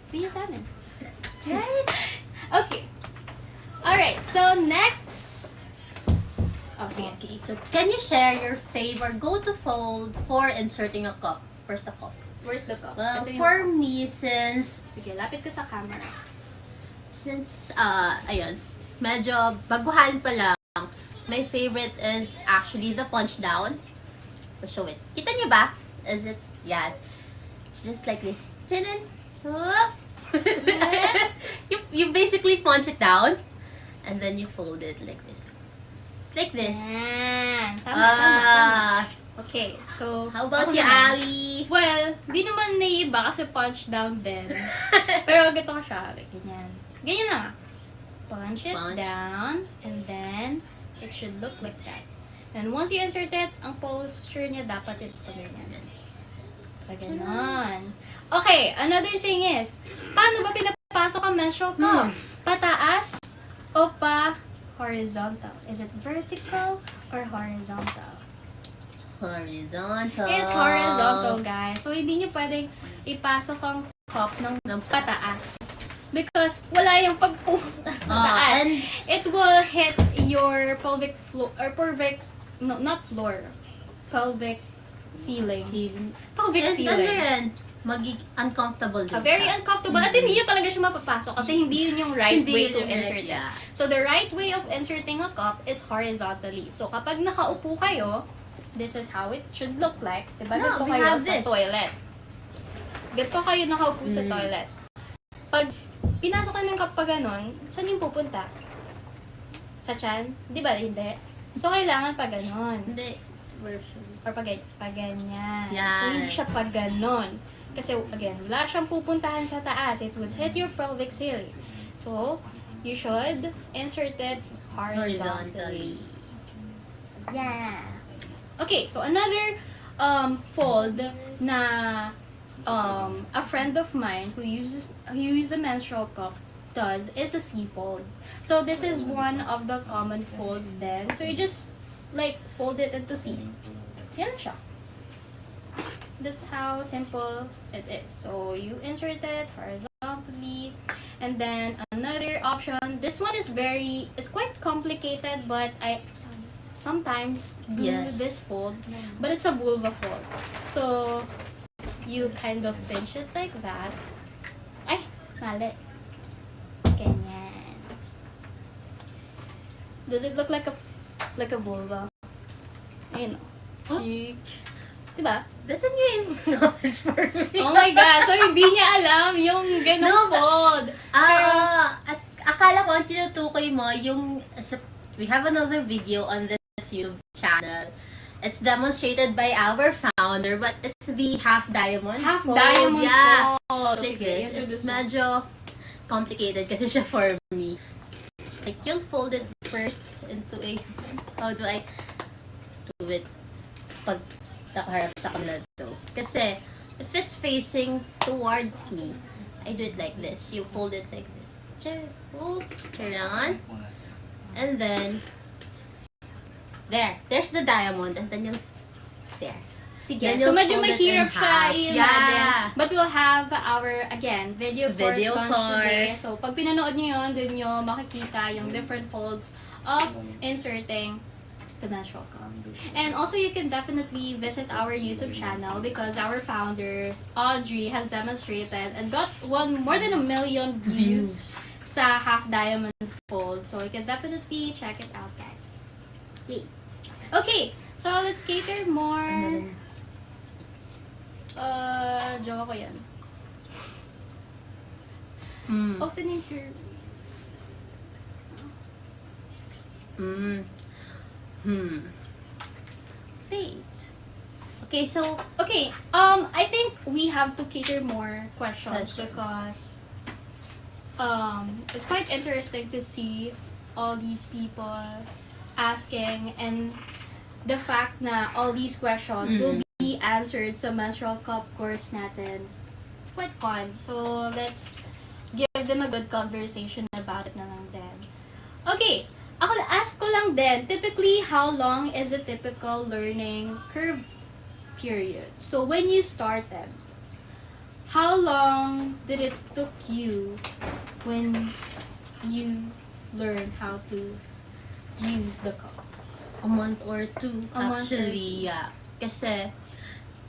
Sabihin niyo sa akin. Right? Okay. Alright, so next. Oh, sige. Okay, so can you share your favorite go-to fold for inserting a cup? First the cup. Where's the cup? Well, Ito yung for cup. me, since Lapit ka sa camera. ayun, medyo baguhan pa lang, my favorite is actually the punch down. Let's show it. Kita niyo ba? Is it? Yeah. It's just like this. Tinan. Whoop. you basically punch it down, and then you fold it like this. It's like this. Yan. Tama. Okay, so... How about ako you, naman. Ali? Well, di naman naiiba kasi punch down din. Pero ganito ko siya. Like, ganyan. Ganyan lang. Punch it down, and then it should look like that. And once you insert it, ang posture niya dapat is pa ganyan. Pa ganon. Okay, another thing is, paano ba pinapasok ang menstrual cup? Pataas o pa horizontal? Is it vertical or horizontal? Horizontal. It's horizontal, guys. So, hindi nyo pwedeng ipasok ang cup ng pataas. Because wala yung pagpunta sa taas. And It will hit your pelvic floor, or pelvic, no, not floor. Pelvic ceiling. Pelvic and ano ceiling. yan? Uncomfortable din. Very uncomfortable. At hindi nyo talaga siya mapapasok kasi hindi yun yung right Hindi way yun to yung right, insert it. yeah. So, the right way of inserting a cup is horizontally. So, kapag nakaupo kayo, this is how it should look like. Diba? No, Ganito we kayo have sa this. toilet. Ganito kayo nakaupo sa toilet. Pag pinasok ka ng cup pa ganun, saan yung pupunta? Sa tiyan? Di ba? Hindi. So, kailangan pa ganun. Hindi. Or pa ganyan. Yan. So, hindi siya pa ganon. Kasi, again, wala siyang pupuntahan sa taas. It would hit your pelvic ceiling. So, you should insert it horizontally. So, yeah. Okay, so another fold na a friend of mine who uses a menstrual cup does is a C-fold. So, this is one of the common folds then. So, you just, like, fold it into C. Yan siya. That's how simple it is. So, you insert it horizontally. And then, another option. This one is quite complicated, but I sometimes do this fold. But it's a vulva fold. So, you kind of pinch it like that. Ay, mali. Ganyan. Does it look like a vulva? Ayun. Cheek. Diba? Doesn't mean knowledge for me. Oh my God! So, hindi niya alam yung ganong fold. At akala ko ang tinutukoy mo yung we have another video on this YouTube channel. It's demonstrated by our founder, but it's the half diamond. Half fold. diamond Yeah. fold. Like Sige, this. introduce It's mo. medyo complicated kasi siya for me. Like, you'll fold it first into a, how do I do it pag nakaharap sa kanila to? Kasi, if it's facing towards me, I do it like this. You fold it like this. Turn on. And then, there's the diamond. And then you'll, there. Sige, Then so you'll medyo fold it mahirap in siya half. i-imagine. Yeah. But we'll have our, again, video course Video launch today. course. So, pag pinanood nyo yun, dun nyo makikita yung different folds of inserting the menstrual cup. And also, you can definitely visit our YouTube channel because our founders, Audrey, has demonstrated and got more than 1 million views sa half diamond fold. So, you can definitely check it out, guys. Yay. Okay, so let's cater more. Jowa ko yan. Opening term. Wait. Okay, so, Okay, I think we have to cater more questions Questions. because it's quite interesting to see all these people asking and the fact na all these questions will be answered sa menstrual cup course natin. It's quite fun. So, let's give them a good conversation about it na lang din. Okay, ask ko lang din, typically, how long is a typical learning curve period? So, when you started, how long did it took you when you learned how to use the cup? a month or two, A month or actually, yeah. Kasi,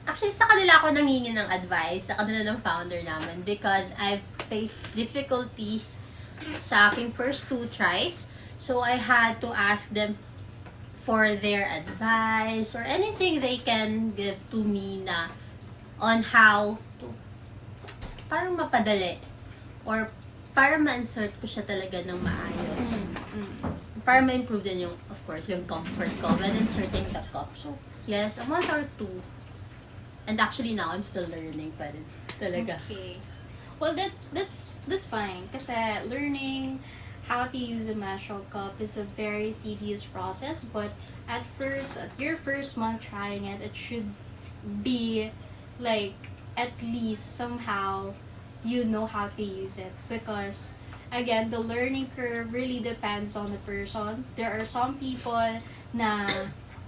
actually, sa kanila ako nangingi ng advice, sa kanila ng founder namin, because I've faced difficulties sa aking first 2 tries. So, I had to ask them for their advice or anything they can give to me na on how to parang mapadali or para ma-insert ko siya talaga ng maayos. Para ma-improve din yung, of course, yung comfort ko when inserting the cup. So, yes, a month or 2. And actually now, I'm still learning pa rin talaga. Okay. Well, that's fine. Kasi learning how to use a menstrual cup is a very tedious process. But at your first month trying it, it should be like at least somehow you know how to use it. Because again, the learning curve really depends on the person. There are some people na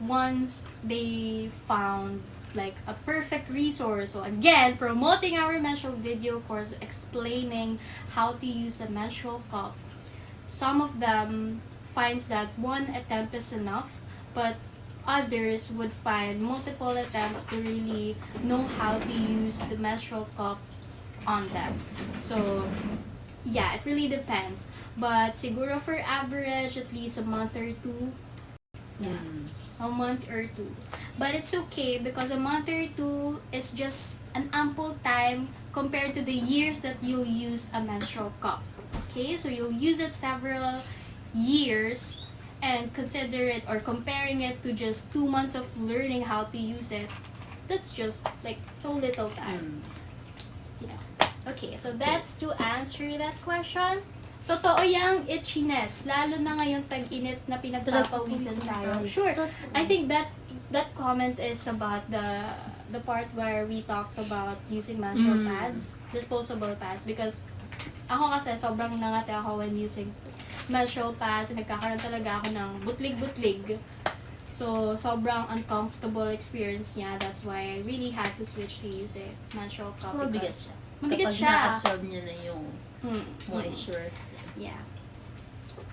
once they found like a perfect resource. So again, promoting our menstrual video course, explaining how to use a menstrual cup. Some of them finds that one attempt is enough, but others would find multiple attempts to really know how to use the menstrual cup on them. So yeah, it really depends. But siguro for average, at least a month or 2. Yeah. A month or 2. But it's okay because a month or 2 is just an ample time compared to the years that you'll use a menstrual cup. Okay, so you'll use it several years and consider it or comparing it to just 2 months of learning how to use it. That's just like so little time. You know. Okay, so that's to answer that question. Totoo yung itchiness, lalo na ngayon tag-init na pinagpapawisan tayo. Sure, I think that comment is about the part where we talked about using menstrual pads, disposable pads, because ako kasi sobrang nangate ako when using menstrual pads, nagkakaroon talaga ako ng butlig-butlig. So, sobrang uncomfortable experience niya. That's why I really had to switch to using menstrual cup. Mabigat siya. Mabigat Kapag siya. na-absorb niya na yung moisture. Yeah.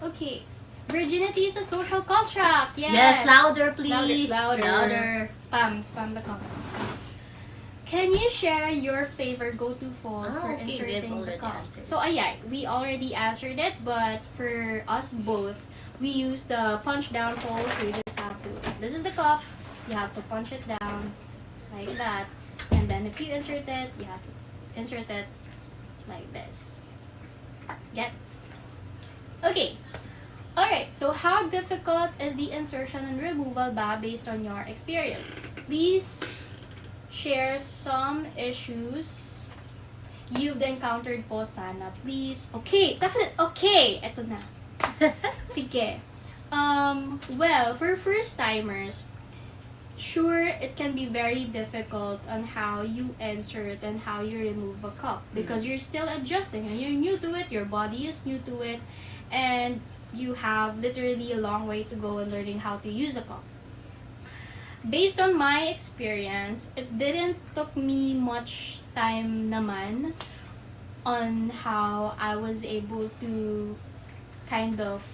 Okay. Virginity is a social construct. Yes. Yes, louder please. Louder. Spam the comments. Can you share your favorite go-to fold for Okay, inserting we've the already cup? answered. So, we already answered it, but for us both, we use the punch down fold. So you just have to, this is the cup, you have to punch it down like that, and then if you insert it, you have to insert it like this. Gets? Okay. Alright, so how difficult is the insertion and removal ba based on your experience? Please share some issues you've encountered po sana. Please. Okay, definitely. Okay, eto na. Sige. Well, for first-timers, sure, it can be very difficult on how you insert and how you remove a cup because you're still adjusting and you're new to it, your body is new to it, and you have literally a long way to go in learning how to use a cup. Based on my experience, it didn't took me much time naman on how I was able to kind of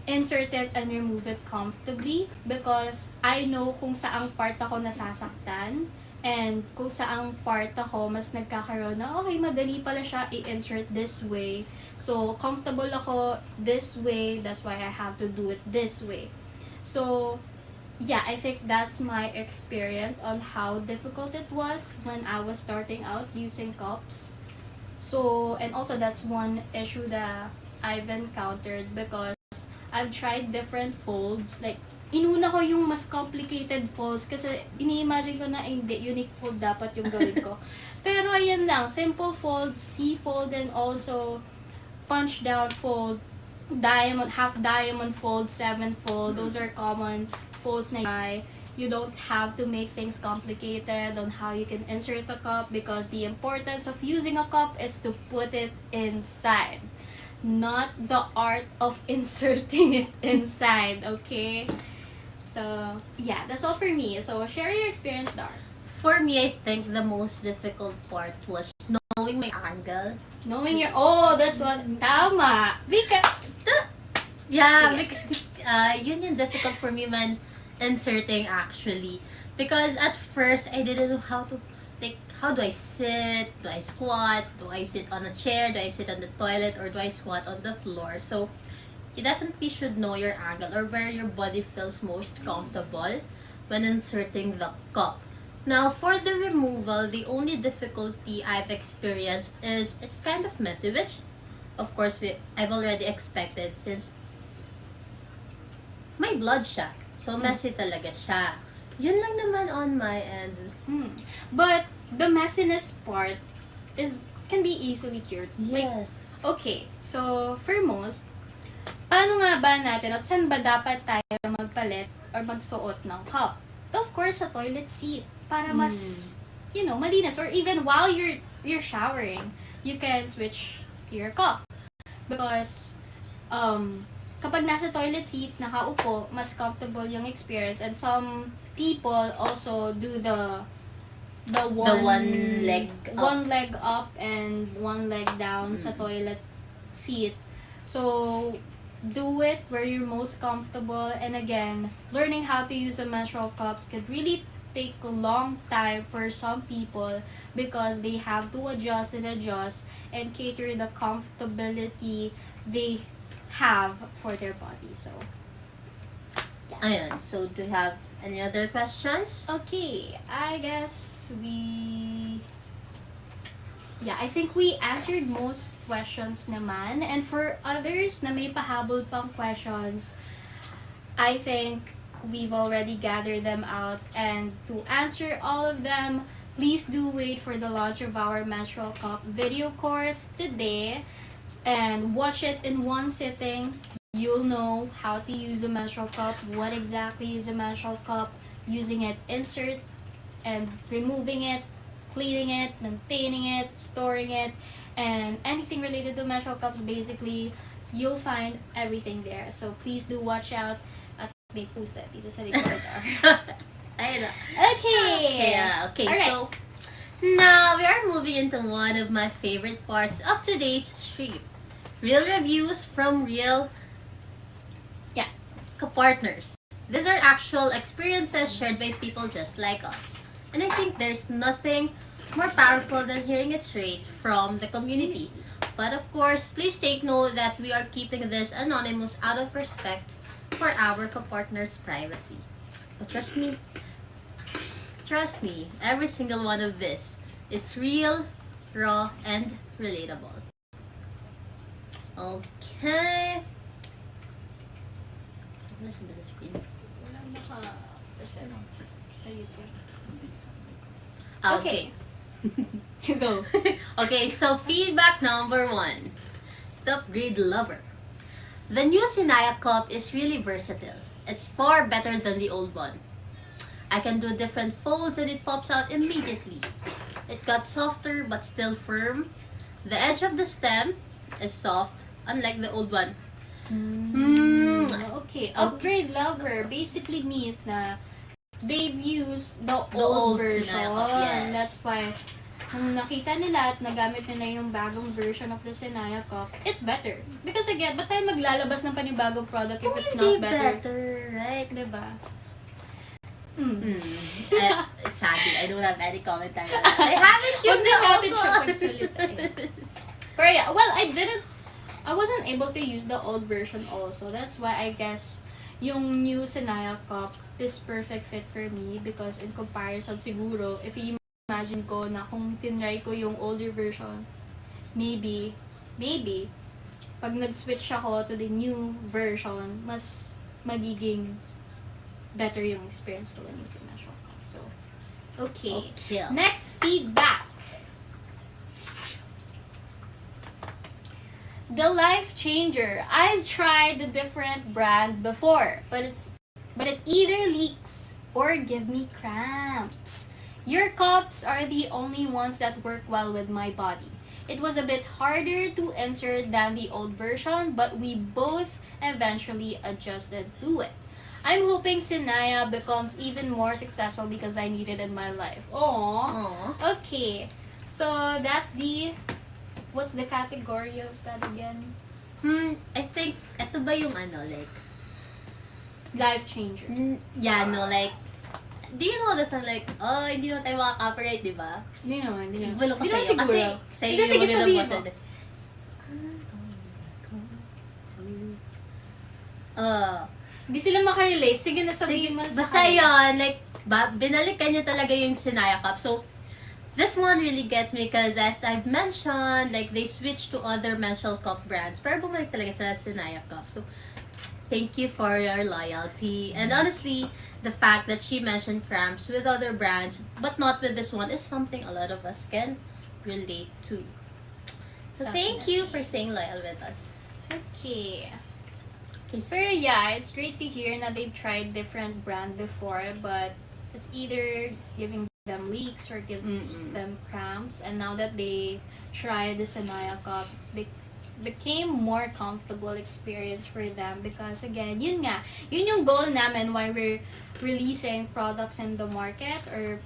insert it and remove it comfortably because I know kung saang part ako nasasaktan and kung saang part ako mas nagkakaroon na okay, madali pala siya i-insert this way. So, comfortable ako this way, that's why I have to do it this way. So, yeah, I think that's my experience on how difficult it was when I was starting out using cups. So, and also that's one issue that I've encountered because I've tried different folds. Like, inuna ko yung mas complicated folds kasi ini-imagine ko na hindi, unique fold dapat yung gawin ko. Pero ayan lang, simple folds, C-fold, and also punch down fold, diamond, half diamond fold, 7-fold. Those are common folds na you don't have to make things complicated on how you can insert a cup because the importance of using a cup is to put it inside, not the art of inserting it inside, okay? So, yeah, that's all for me. So, share your experience, Dar. For me, I think the most difficult part was knowing my angle. Knowing your... Oh, that's what... Tama! Because... Yeah, Sige. because yun yung difficult for me when inserting actually. Because at first, I didn't know how to, like, how do I sit? Do I squat? Do I sit on a chair? Do I sit on the toilet? Or do I squat on the floor? So, you definitely should know your angle or where your body feels most comfortable when inserting the cup. Now, for the removal, the only difficulty I've experienced is it's kind of messy, which, of course, I've already expected since may blood siya. So, messy talaga siya. Yun lang naman on my end. But, the messiness part can be easily cured. Like, Yes. okay, so, for most, paano nga ba natin at saan ba dapat tayo magpalit or magsuot ng cup? Of course, sa toilet seat. Para mas, malinis. Or even while you're showering, you can switch to your cup. Because, kapag nasa toilet seat, nakaupo, mas comfortable yung experience. And some people also do the one leg up. one leg up and one leg down sa toilet seat. So, do it where you're most comfortable. And again, learning how to use the menstrual cups could really take a long time for some people because they have to adjust and cater the comfortability they have for their body. So, Ayan. So, do you have any other questions? okay, I think we answered most questions naman. And for others na may pahabol pang questions, I think we've already gathered them out. And to answer all of them, please do wait for the launch of our Menstrual Cup video course today and watch it in one sitting. You'll know how to use a menstrual cup, what exactly is a menstrual cup, using it, insert, and removing it, cleaning it, maintaining it, storing it, and anything related to menstrual cups, basically, you'll find everything there. So please do watch out. At may pusa dito sa likod. Ayun na. Okay! Okay, Alright. so now we are moving into one of my favorite parts of today's stream. Real reviews from real partners. These are actual experiences shared by people just like us. And I think there's nothing more powerful than hearing it straight from the community. But of course, please take note that we are keeping this anonymous out of respect for our co-partners' privacy. But trust me, every single one of this is real, raw, and relatable. Okay. Okay. Wala siya ba sa screen? Walang naka-present sa YouTube. Okay. You go. Okay, so feedback number 1. Top grade lover. The new Sinaya Cup is really versatile. It's far better than the old one. I can do different folds and it pops out immediately. It got softer but still firm. The edge of the stem is soft, unlike the old one. Okay, upgrade lover basically means na they've used the old old version. Sinaya Cup, yes. That's why, nung nakita nila at nagamit nila yung bagong version of the Sinaya Cup, it's better. Because again, ba't tayo maglalabas ng panibagong product if it's not better? right? Diba? Sadly, I don't have any commentary on that. I haven't used Huwag the na old natin siya one. pagsalita eh. Pero yeah, well, I wasn't able to use the old version also. That's why I guess yung new Sinaya Cup is perfect fit for me because in comparison siguro, if i-imagine ko na kung tinry ko yung older version, maybe, pag nag-switch ako to the new version, mas magiging better yung experience ko when using Menstrual Cup. So, okay. Okay. Next feedback. The Life Changer. I've tried the different brand before, but it either leaks or give me cramps. Your cups are the only ones that work well with my body. It was a bit harder to insert than the old version, but we both eventually adjusted to it. I'm hoping Sinaya becomes even more successful because I need it in my life. Aww. Okay. So that's what's the category of that again? I think, ito ba yung like, Life changer. yeah, no, like, do you know this one, like, hindi naman tayo makaka-copyright, di ba? Hindi naman. Bulong ko Hindi naman sa'yo, kasi siguro. sa'yo Hindi, yung sige, magandang sabihin mo. button. Hindi sila makarelate. Sige, nasabihin mo na sa Basta kanila. yun, like, binalikan niya talaga yung Sinaya Cup. So, this one really gets me because as I've mentioned, like, they switched to other menstrual cup brands. Pero bumalik talaga sa Sinaya Cup. So, thank you for your loyalty. And honestly, the fact that she mentioned cramps with other brands, but not with this one, is something a lot of us can relate to. So, thank you for staying loyal with us. Okay. Okay, Pero yeah, it's great to hear na they've tried different brand before, but it's either giving them leaks or gives them cramps. And now that they tried the Sinaya Cup, it's became more comfortable experience for them because again, yun yung goal namin why we're releasing products in the market or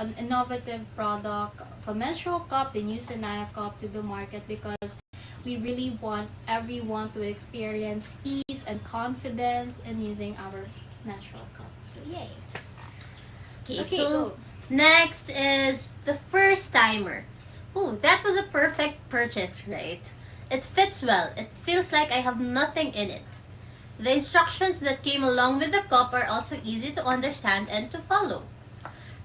an innovative product for Menstrual Cup, the new Sinaya Cup to the market because we really want everyone to experience ease and confidence in using our Menstrual Cup. So yay! Okay, Okay, so go. next is the first timer. Oh, that was a perfect purchase, right? It fits well. It feels like I have nothing in it. The instructions that came along with the cup are also easy to understand and to follow.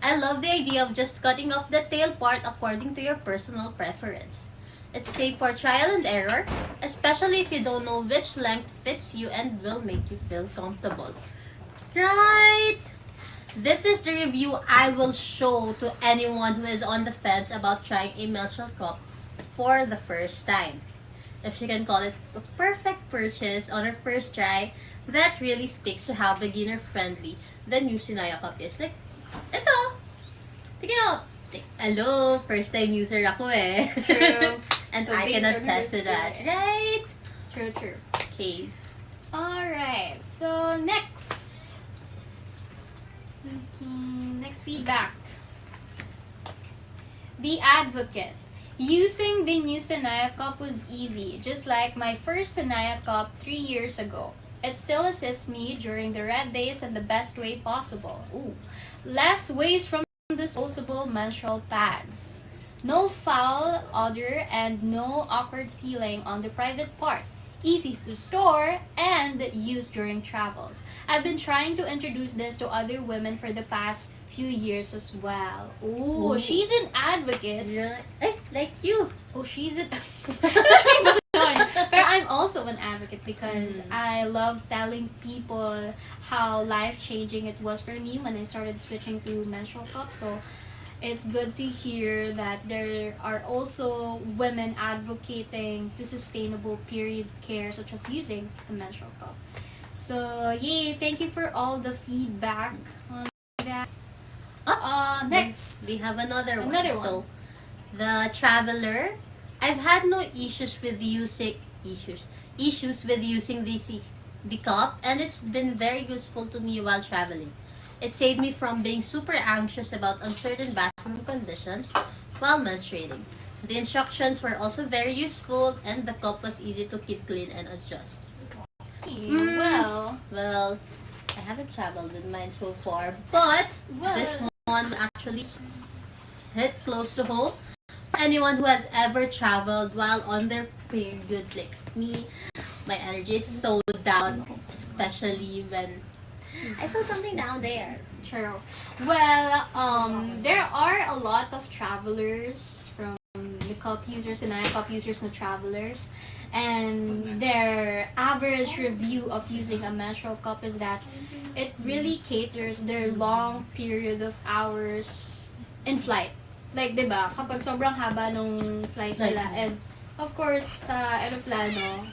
I love the idea of just cutting off the tail part according to your personal preference. It's safe for trial and error, especially if you don't know which length fits you and will make you feel comfortable. Right? This is the review I will show to anyone who is on the fence about trying a menstrual cup for the first time. If she can call it a perfect purchase on her first try, that really speaks to how beginner-friendly the new Sinaya Cup is. Like, ito! Tingnan mo! Hello, first time user ako eh. True. And So, I can based on your attest to that. experience. Right? True. Okay. Alright, so next feedback. The Advocate. Using the new Sinaya Cup was easy, just like my first Sinaya Cup 3 years ago. It still assists me during the red days in the best way possible. Ooh. Less waste from disposable menstrual pads. No foul odor and no awkward feeling on the private part. Easy to store and use during travels. I've been trying to introduce this to other women for the past few years as well. Ooh, she's an advocate. Like you. Oh, she's an... Pero I'm also an advocate because I love telling people how life-changing it was for me when I started switching to menstrual cup. So it's good to hear that there are also women advocating to sustainable period care, such as using a menstrual cup. So yay! Thank you for all the feedback on that. Next, We have another one. Another one. So, the traveler. I've had no issues with using the cup, and it's been very useful to me while traveling. It saved me from being super anxious about uncertain bathroom conditions while menstruating. The instructions were also very useful, and the cup was easy to keep clean and adjust. Well, I haven't traveled with mine so far, but this one actually hit close to home. For anyone who has ever traveled while on their period, like me, my energy is so down, especially when I feel something down there. True. Well, there are a lot of travelers from the cup users, Sinaya Cup users na travelers. And their average review of using a menstrual cup is that it really caters their long period of hours in flight. Like, di ba, kapag sobrang haba nung flight nila, and of course, sa aeroplano,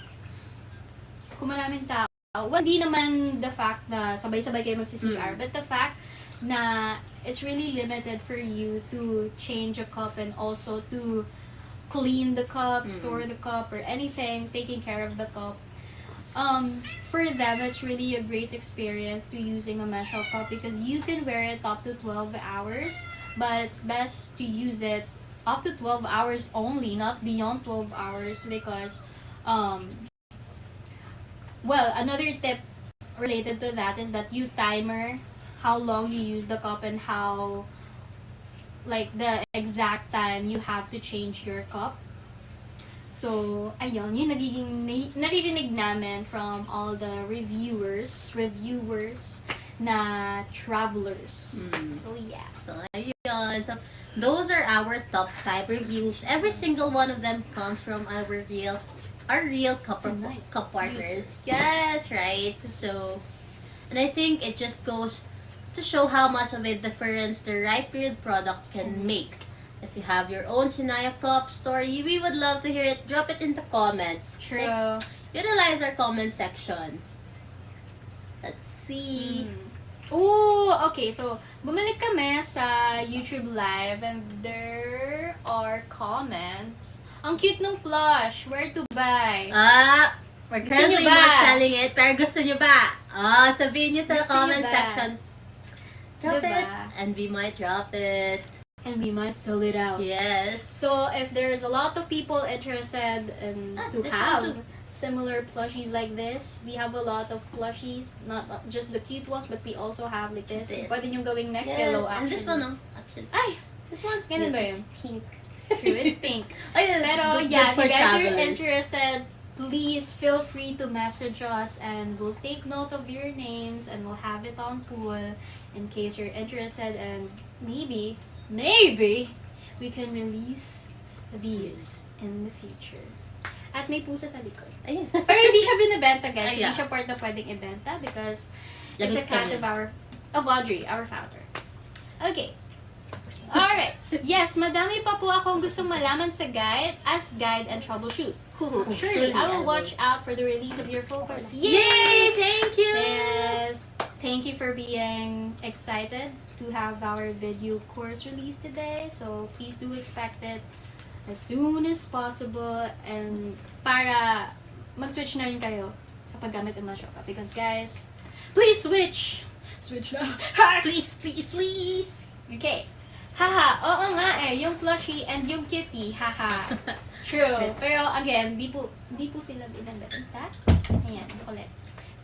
kung maraming tao, well, hindi naman the fact na sabay-sabay kayo magsi-CR, but the fact na it's really limited for you to change a cup and also to clean the cup, store the cup, or anything, taking care of the cup. For them, it's really a great experience to using a menstrual cup because you can wear it up to 12 hours, but it's best to use it up to 12 hours only, not beyond 12 hours because, well, another tip related to that is that you timer how long you use the cup and how, like, the exact time you have to change your cup. So, ayun, yung naririnig namin from all the reviewers na travelers. So, yeah. So, ayun. So, those are our top 5 reviews. Every single one of them comes from our real cup partners. Users. Yes, right. So, and I think it just goes to show how much of a difference the right period product can make. If you have your own Sinaya Cup story, we would love to hear it. Drop it in the comments. True. Like, utilize our comment section. Let's see. Oh, okay. So, bumalik kami sa YouTube Live and there are comments. Ang cute nung plush. Where to buy? We're Gusto currently nyo ba? not selling it, pero gusto nyo ba? Sabihin nyo sa Gusto nyo comment ba? section. Drop Diba? it, and we might drop it. And we might sell it out. Yes. So, if there's a lot of people interested in to this have one too. similar plushies like this, we have a lot of plushies, not just the cute ones, but we also have like this. This. Pwede nyo gawing neck Yes, pillow, and this actually. one, actually. Ay! This one's ganun ba yun? It's pink. True, it's pink. Ayun, Pero good yeah, if for you guys are travelers. interested, please feel free to message us and we'll take note of your names and we'll have it on pool in case you're interested and maybe we can release these in the future. At may pusa sa likod. Ayun. Pero hindi siya binibenta, guys. Ay, yeah. Hindi siya part na pwedeng ibenta because Lagot it's a cat kami. of Audrey, our founder. Okay. Alright. Yes, madami pa po akong gustong malaman sa guide and troubleshoot. Surely, I will watch out for the release of your full course. Yay! Thank you! Yes. Thank you for being excited to have our video course released today. So, please do expect it as soon as possible and para mag-switch na rin kayo sa paggamit ng Menstrual Cup. Because guys, please switch! Switch na! Please, please, please! Okay. Haha, oo nga eh, yung plushie and yung kitty, haha. True. Pero again, di po sila binibenta. Ayan, kulit.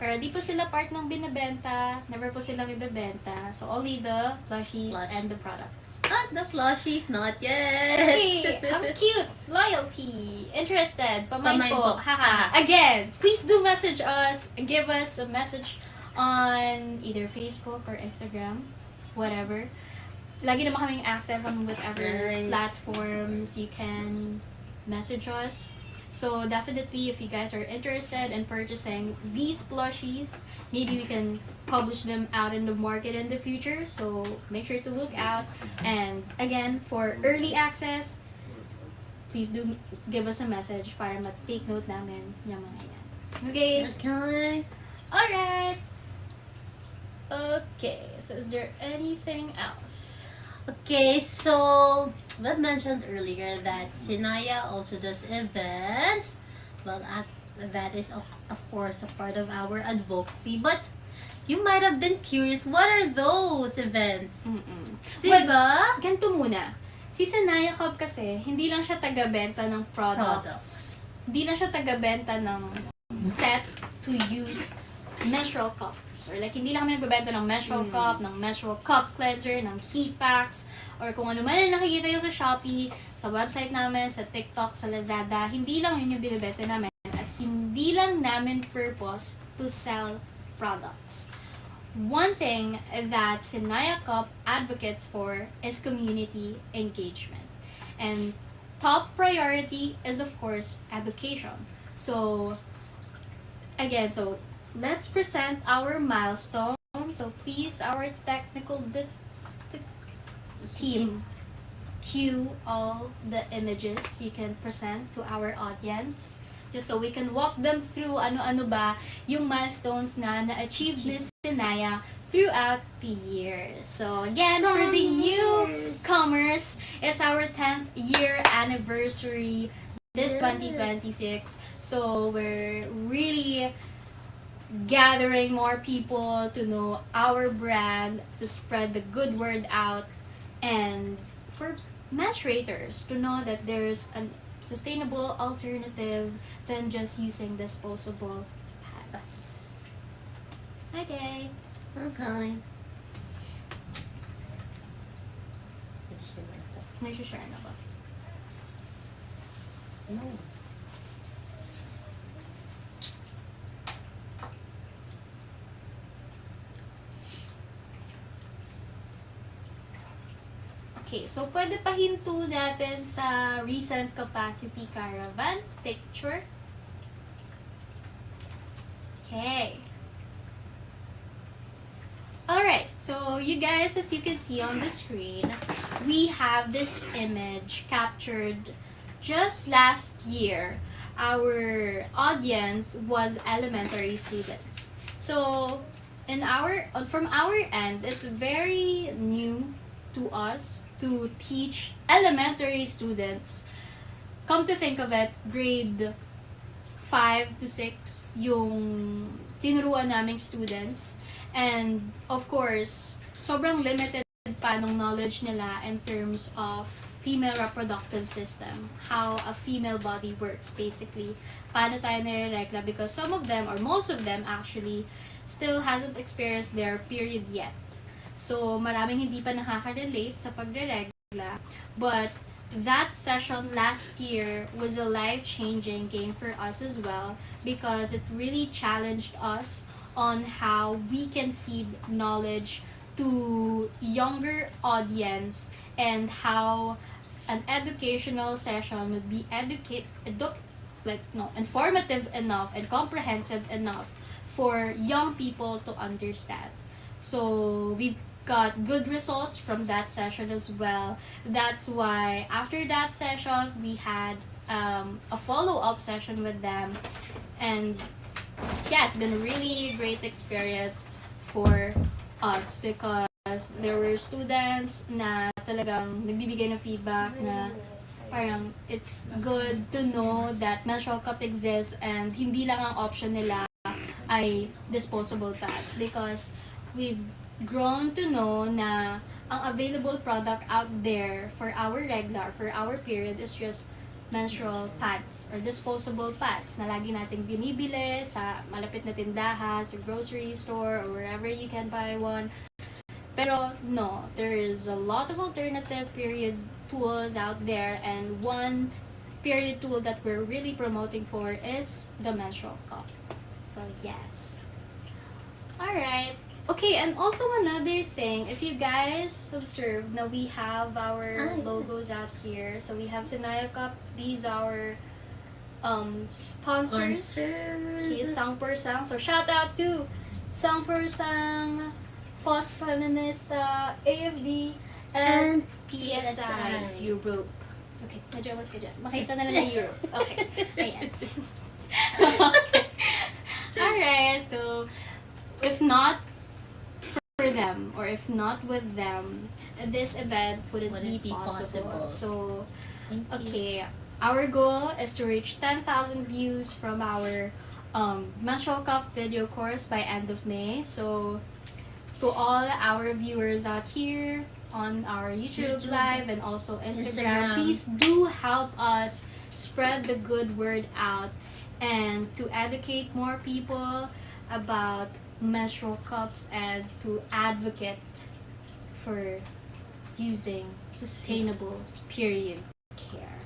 Pero di po sila part ng binibenta, never po silang ibebenta. So only the plushies and the products. Not the plushies, not yet! Hey, ang cute! Loyalty! Interested? Pamain Pamain po. po. Haha. Again, please do message us. Give us a message on either Facebook or Instagram. Whatever. Lagi naman kaming active on whatever Right. platforms you can message us. So definitely, if you guys are interested in purchasing these plushies, maybe we can publish them out in the market in the future. So make sure to look out. And again, for early access, please do give us a message para ma-take note namin yung mga yan. Okay? Okay. Alright! Okay, so is there anything else? Okay, so we mentioned earlier that Sinaya also does events. Well, that is of course a part of our advocacy. But you might have been curious, what are those events? Diba? Ganito muna. Si Sinaya Cup kasi, hindi lang siya taga-benta ng products. Hindi lang siya taga-benta ng set to use menstrual cup. Or like, hindi lang kami nagbebenta ng menstrual cup, ng menstrual cup cleanser, ng heat packs, or kung ano man yung nakikita yung sa Shopee, sa website namin, sa TikTok, sa Lazada. Hindi lang yun yung binibenta namin. At hindi lang namin purpose to sell products. One thing that Sinaya Cup advocates for is community engagement. And top priority is, of course, education. So, again, let's present our milestone. So please, our technical team, cue all the images you can present to our audience. Just so we can walk them through ano-ano ba yung milestones na na-achieve ni Sinaya throughout the year. So again, for the newcomers, it's our 10th year anniversary this 2026. So we're really gathering more people to know our brand, to spread the good word out, and for menstruators to know that there's a sustainable alternative than just using disposable pads. Okay. Okay. Nag-share na ba? No. Okay, so pwede pa hinto natin sa recent capacity caravan picture. Okay. Alright, so you guys, as you can see on the screen, we have this image captured just last year. Our audience was elementary students. So, from our end, it's very new to us to teach elementary students. Come to think of it, grade 5 to 6 yung tinuruan naming students. And of course, sobrang limited pa nung knowledge nila in terms of female reproductive system, how a female body works basically, paano tayo nare-regla, because some of them, or most of them actually, still hasn't experienced their period yet. So, maraming hindi pa nakaka-relate sa pagre-regla. But, that session last year was a life-changing game for us as well because it really challenged us on how we can feed knowledge to younger audience and how an educational session would be informative enough and comprehensive enough for young people to understand. So we've got good results from that session as well. That's why after that session, we had a follow-up session with them. And yeah, it's been a really great experience for us because there were students na talagang nagbibigay ng feedback na parang it's good to know that menstrual cup exists and hindi lang ang option nila ay disposable pads because we've grown to know na ang available product out there for our regular, for our period is just menstrual pads or disposable pads na lagi nating binibili sa malapit na tindahan, sa grocery store, or wherever you can buy one. Pero no, there's a lot of alternative period tools out there, and one period tool that we're really promoting for is the menstrual cup. So yes. Alright. Okay, and also another thing, if you guys observe, now we have our logos out here. So we have Sinaya Cup. These are sponsors. Okay, Sang Per Sang. So shout out to Sang Per Sang, FOS Feminista, AFD, and PSI Europe. Okay, medyo mas ka dyan. Makita na lang na Europe. Okay, ayan. Okay. Alright, so if not for them, or if not with them, this event wouldn't be possible. So, Thank you. okay, our goal is to reach 10,000 views from our Menstrual Cup video course by end of May. So, to all our viewers out here on our YouTube live and also Instagram, please do help us spread the good word out and to educate more people about menstrual cups and to advocate for using sustainable period care.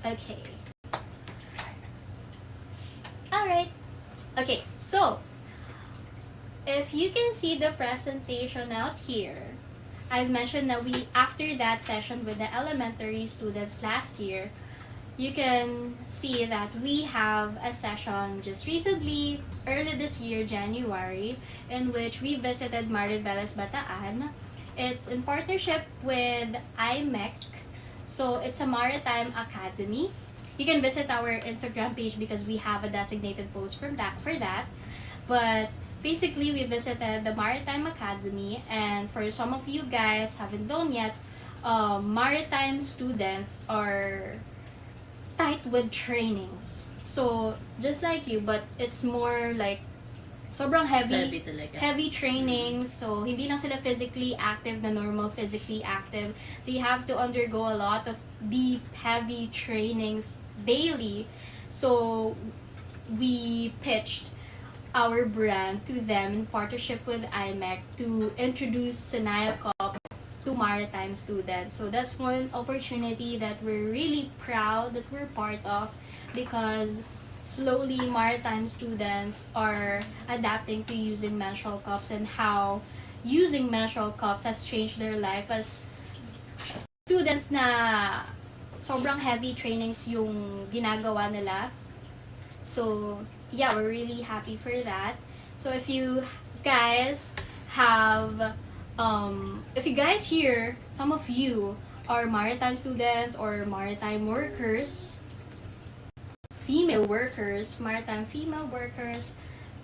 Okay. Alright. Okay, so if you can see the presentation out here, I've mentioned that after that session with the elementary students last year, you can see that we have a session just recently, early this year, January, in which we visited Mariveles, Bataan. It's in partnership with IMEC, so it's a maritime academy. You can visit our Instagram page because we have a designated post for that. But basically, we visited the Maritime Academy, and for some of you guys haven't known yet, maritime students are tight with trainings. So, just like you, but it's more like sobrang Heavy talaga. heavy trainings. So, hindi lang sila physically active, the normal physically active. They have to undergo a lot of deep, heavy trainings daily. So, we pitched our brand to them in partnership with IMEC to introduce Sinaya Cup to maritime students. So that's one opportunity that we're really proud that we're part of, because slowly maritime students are adapting to using menstrual cups and how using menstrual cups has changed their life as students na sobrang heavy trainings yung ginagawa nila. So, yeah, we're really happy for that. So if you guys have, if you guys here, some of you are maritime students or maritime workers, maritime female workers,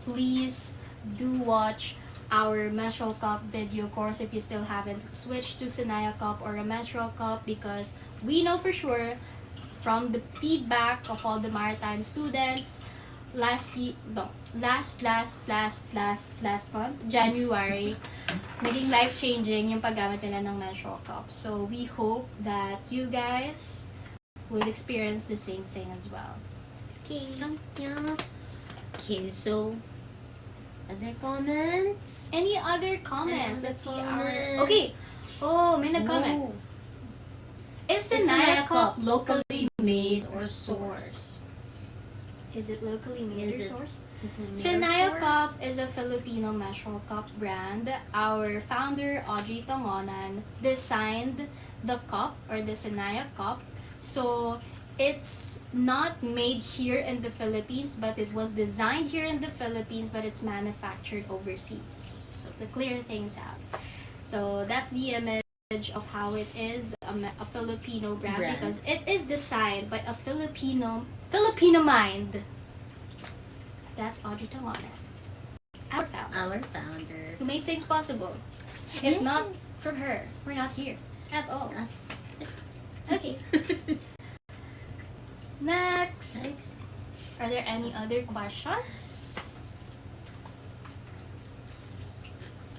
please do watch our Menstrual Cup video course if you still haven't switched to Sinaya Cup or a Menstrual Cup, because we know for sure from the feedback of all the maritime students last month, January, naging life-changing yung paggamit nila ng menstrual cup. So we hope that you guys would experience the same thing as well. Okay. Okay, so other comments? Any other comments? Any Let's see comments? our... Okay. Oh, may nag-comment. Is Sinaya Cup locally made or sourced? Is it locally made or sourced? Sinaya Cup is a Filipino menstrual cup brand. Our founder, Audrey Tongonan, designed the cup or the Sinaya Cup. So it's not made here in the Philippines, but it was designed here in the Philippines, but it's manufactured overseas. So to clear things out. So that's the image of how it is a Filipino brand, because it is designed by a Filipino mind. That's Audrey Tongonan, our founder, who made things possible. If not from her, we're not here at all. Okay. Next. Are there any other questions?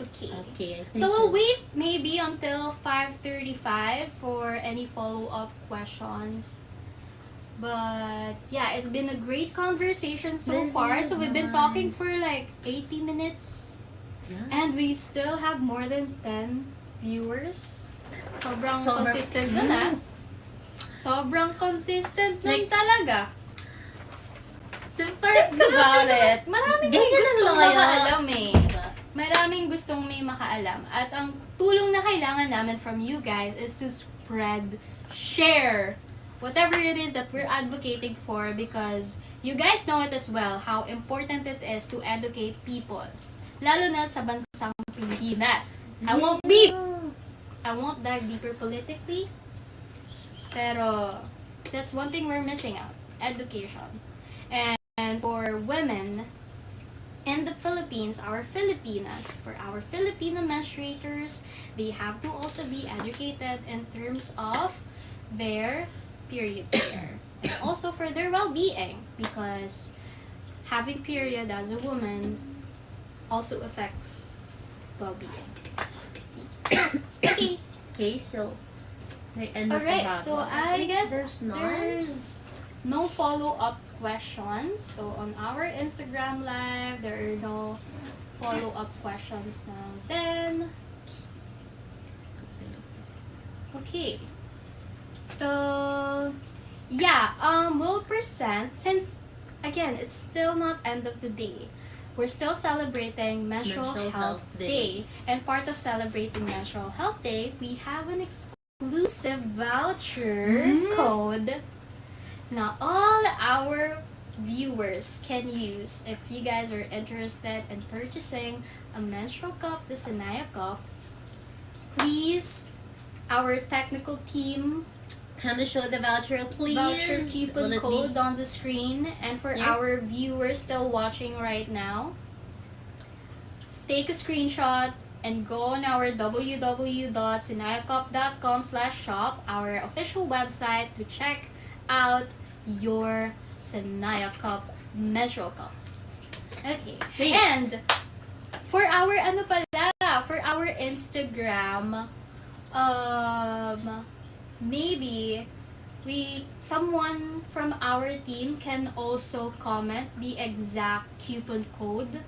Okay. I think So we'll wait maybe until 5:35 for any follow-up questions. But yeah, it's been a great conversation so far. So we've been talking for like 80 minutes. And we still have more than 10 viewers. Sobrang consistent nun ah. Sobrang consistent nun talaga. About it. Maraming may gustong makaalam eh. Maraming gustong may makaalam. At ang tulong na kailangan namin from you guys is to spread, share whatever it is that we're advocating for, because you guys know it as well how important it is to educate people, lalo na sa bansang Pilipinas. I won't dive deeper politically, pero that's one thing we're missing out, education. And for women in the Philippines, our Filipinas, for our Filipino menstruators, they have to also be educated in terms of their period care. And also for their well-being, because having period as a woman also affects well-being. Okay. Okay, so the end of the Alright, bag. so I guess there's none. there's no follow-up questions. So on our Instagram live, there are no follow-up questions now. Then, okay. So, yeah, we'll present, since, again, it's still not end of the day. We're still celebrating Menstrual Health Day. And part of celebrating Menstrual Health Day, we have an exclusive voucher code na all our viewers can use if you guys are interested in purchasing a menstrual cup, the Sinaya Cup. Please, our technical team, Can you show the voucher, please? voucher Will coupon it code be- on the screen. And for Yeah. our viewers still watching right now, take a screenshot and go on our www.sinayacup.com/shop, our official website, to check out your Sinaya Cup menstrual cup. Okay. Wait. And for our for our Instagram, maybe someone from our team can also comment the exact coupon code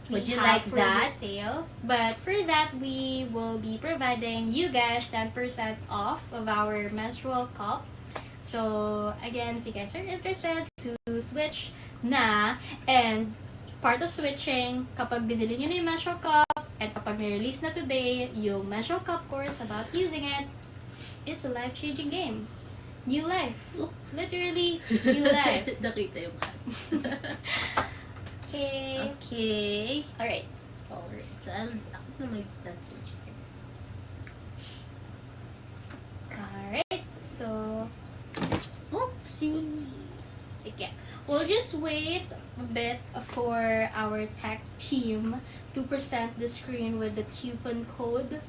we Would you have like for that? the sale. But for that, we will be providing you guys 10% off of our menstrual cup. So again, if you guys are interested to switch na, and part of switching, kapag binili nyo na yung menstrual cup, and kapag na-release na today yung menstrual cup course about using it, it's a life-changing game. New life. Literally, new life. Nakita yung Okay. Okay. Alright. Alright. So, ako na may message. Alright. So, Oopsie. okay. We'll just wait a bit for our tech team to present the screen with the coupon code,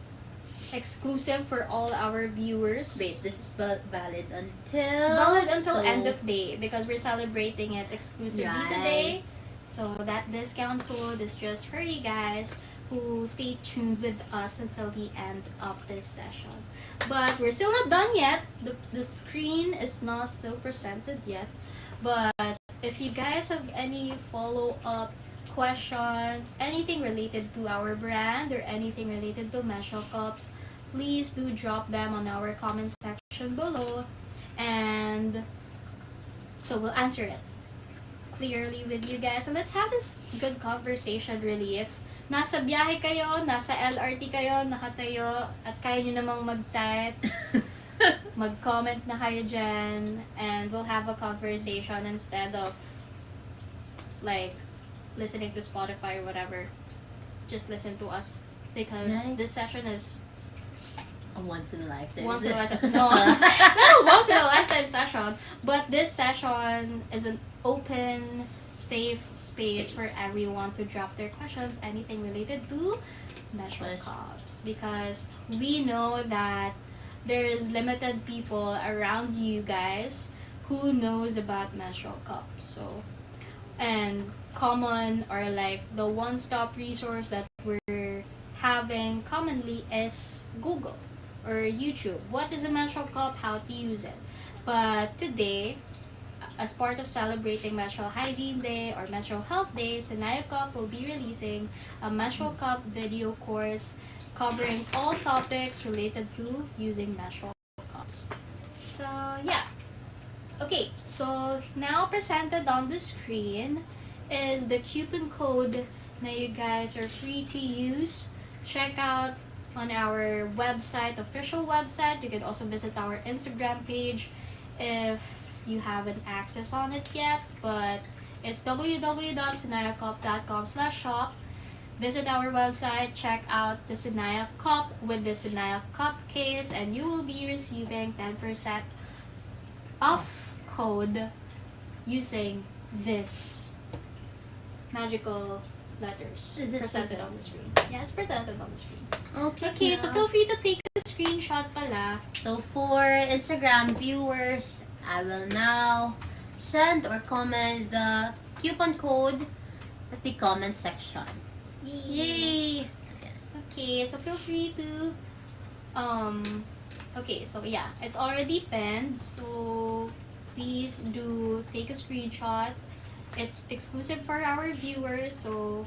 exclusive for all our viewers. Wait, this is valid until end of day, because we're celebrating it exclusively today. Right. So that discount code is just for you guys who stay tuned with us until the end of this session. But we're still not done yet. The screen is not still presented yet. But if you guys have any follow-up questions, anything related to our brand or anything related to menstrual cups, please do drop them on our comment section below, and so we'll answer it clearly with you guys. And let's have this good conversation really. If nasa biyahe kayo, nasa LRT kayo, nakatayo, at kaya nyo namang mag-type, mag-comment na kayo dyan, and we'll have a conversation instead of like listening to Spotify or whatever. Just listen to us, because Right. this session is A once in a lifetime. once is in a it? lifetime. No, not a once in a lifetime session, but this session is an open, safe space for everyone to drop their questions, anything related to menstrual cups, because we know that there's limited people around you guys who knows about menstrual cups. So, and common, or like the one-stop resource that we're having commonly is Google or YouTube. What is a menstrual cup? How to use it? But today, as part of celebrating Menstrual Hygiene Day or Menstrual Health Day, Sinaya Cup will be releasing a menstrual cup video course covering all topics related to using menstrual cups. So yeah. Okay, so now presented on the screen is the coupon code that you guys are free to use. Check out on our website, official website. You can also visit our Instagram page if you haven't access on it yet, but it's www.sinayacup.com/shop. Visit our website, check out the Sinaya Cup with the Sinaya Cup case, and you will be receiving 10% off code using this magical letters Is it presented on the screen. Yeah, it's presented on the screen. Okay, Okay, so feel free to take a screenshot pala. So for Instagram viewers, I will now send or comment the coupon code at the comment section. Yay! Okay, so feel free to okay, so yeah, it's already pinned, so please do take a screenshot. It's exclusive for our viewers, so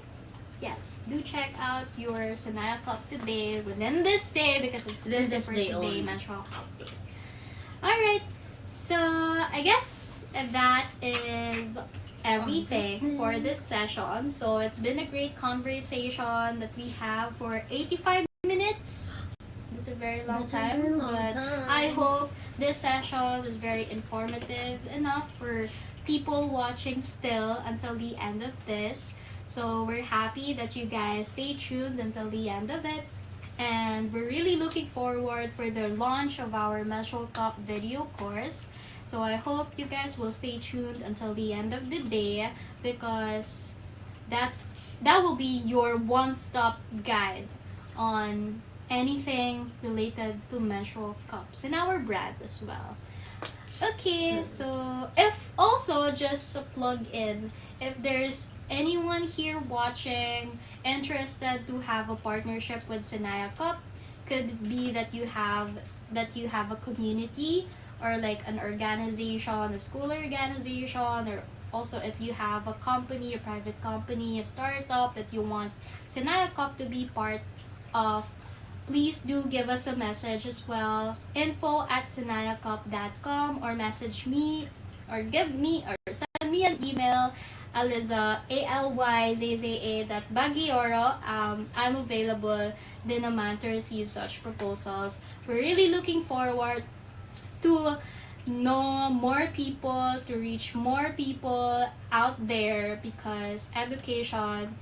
yes, do check out your Sinaya Cup today, within this day, because it's Within exclusive this for day today, only. Menstrual Cup Day. Alright, so I guess that is everything for this session. So it's been a great conversation that we have for 85 minutes. It's a very long That's a time, very long but time. I hope this session was very informative enough for people watching still until the end of this. So we're happy that you guys stay tuned until the end of it. And we're really looking forward for the launch of our Menstrual Cup video course. So I hope you guys will stay tuned until the end of the day, because that will be your one-stop guide on anything related to menstrual cups in our brand as well. Okay, so if also just a plug in, if there's anyone here watching interested to have a partnership with Sinaya Cup, could it be that you have a community or like an organization, a school organization, or also if you have a company, a private company, a startup that you want Sinaya Cup to be part of, please do give us a message as well. info@sinayacup.com, or message me, or give me, or send me an email. Aliza, ALYZZA.bagioro. I'm available din naman to receive such proposals. We're really looking forward to know more people, to reach more people out there, because education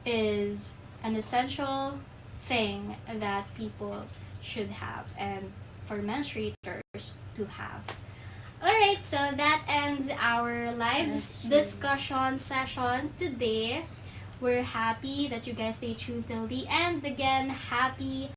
is an essential thing that people should have, and for menstruators to have. Alright, so that ends our live That's true. discussion session today. We're happy that you guys stay tuned till the end. Again, happy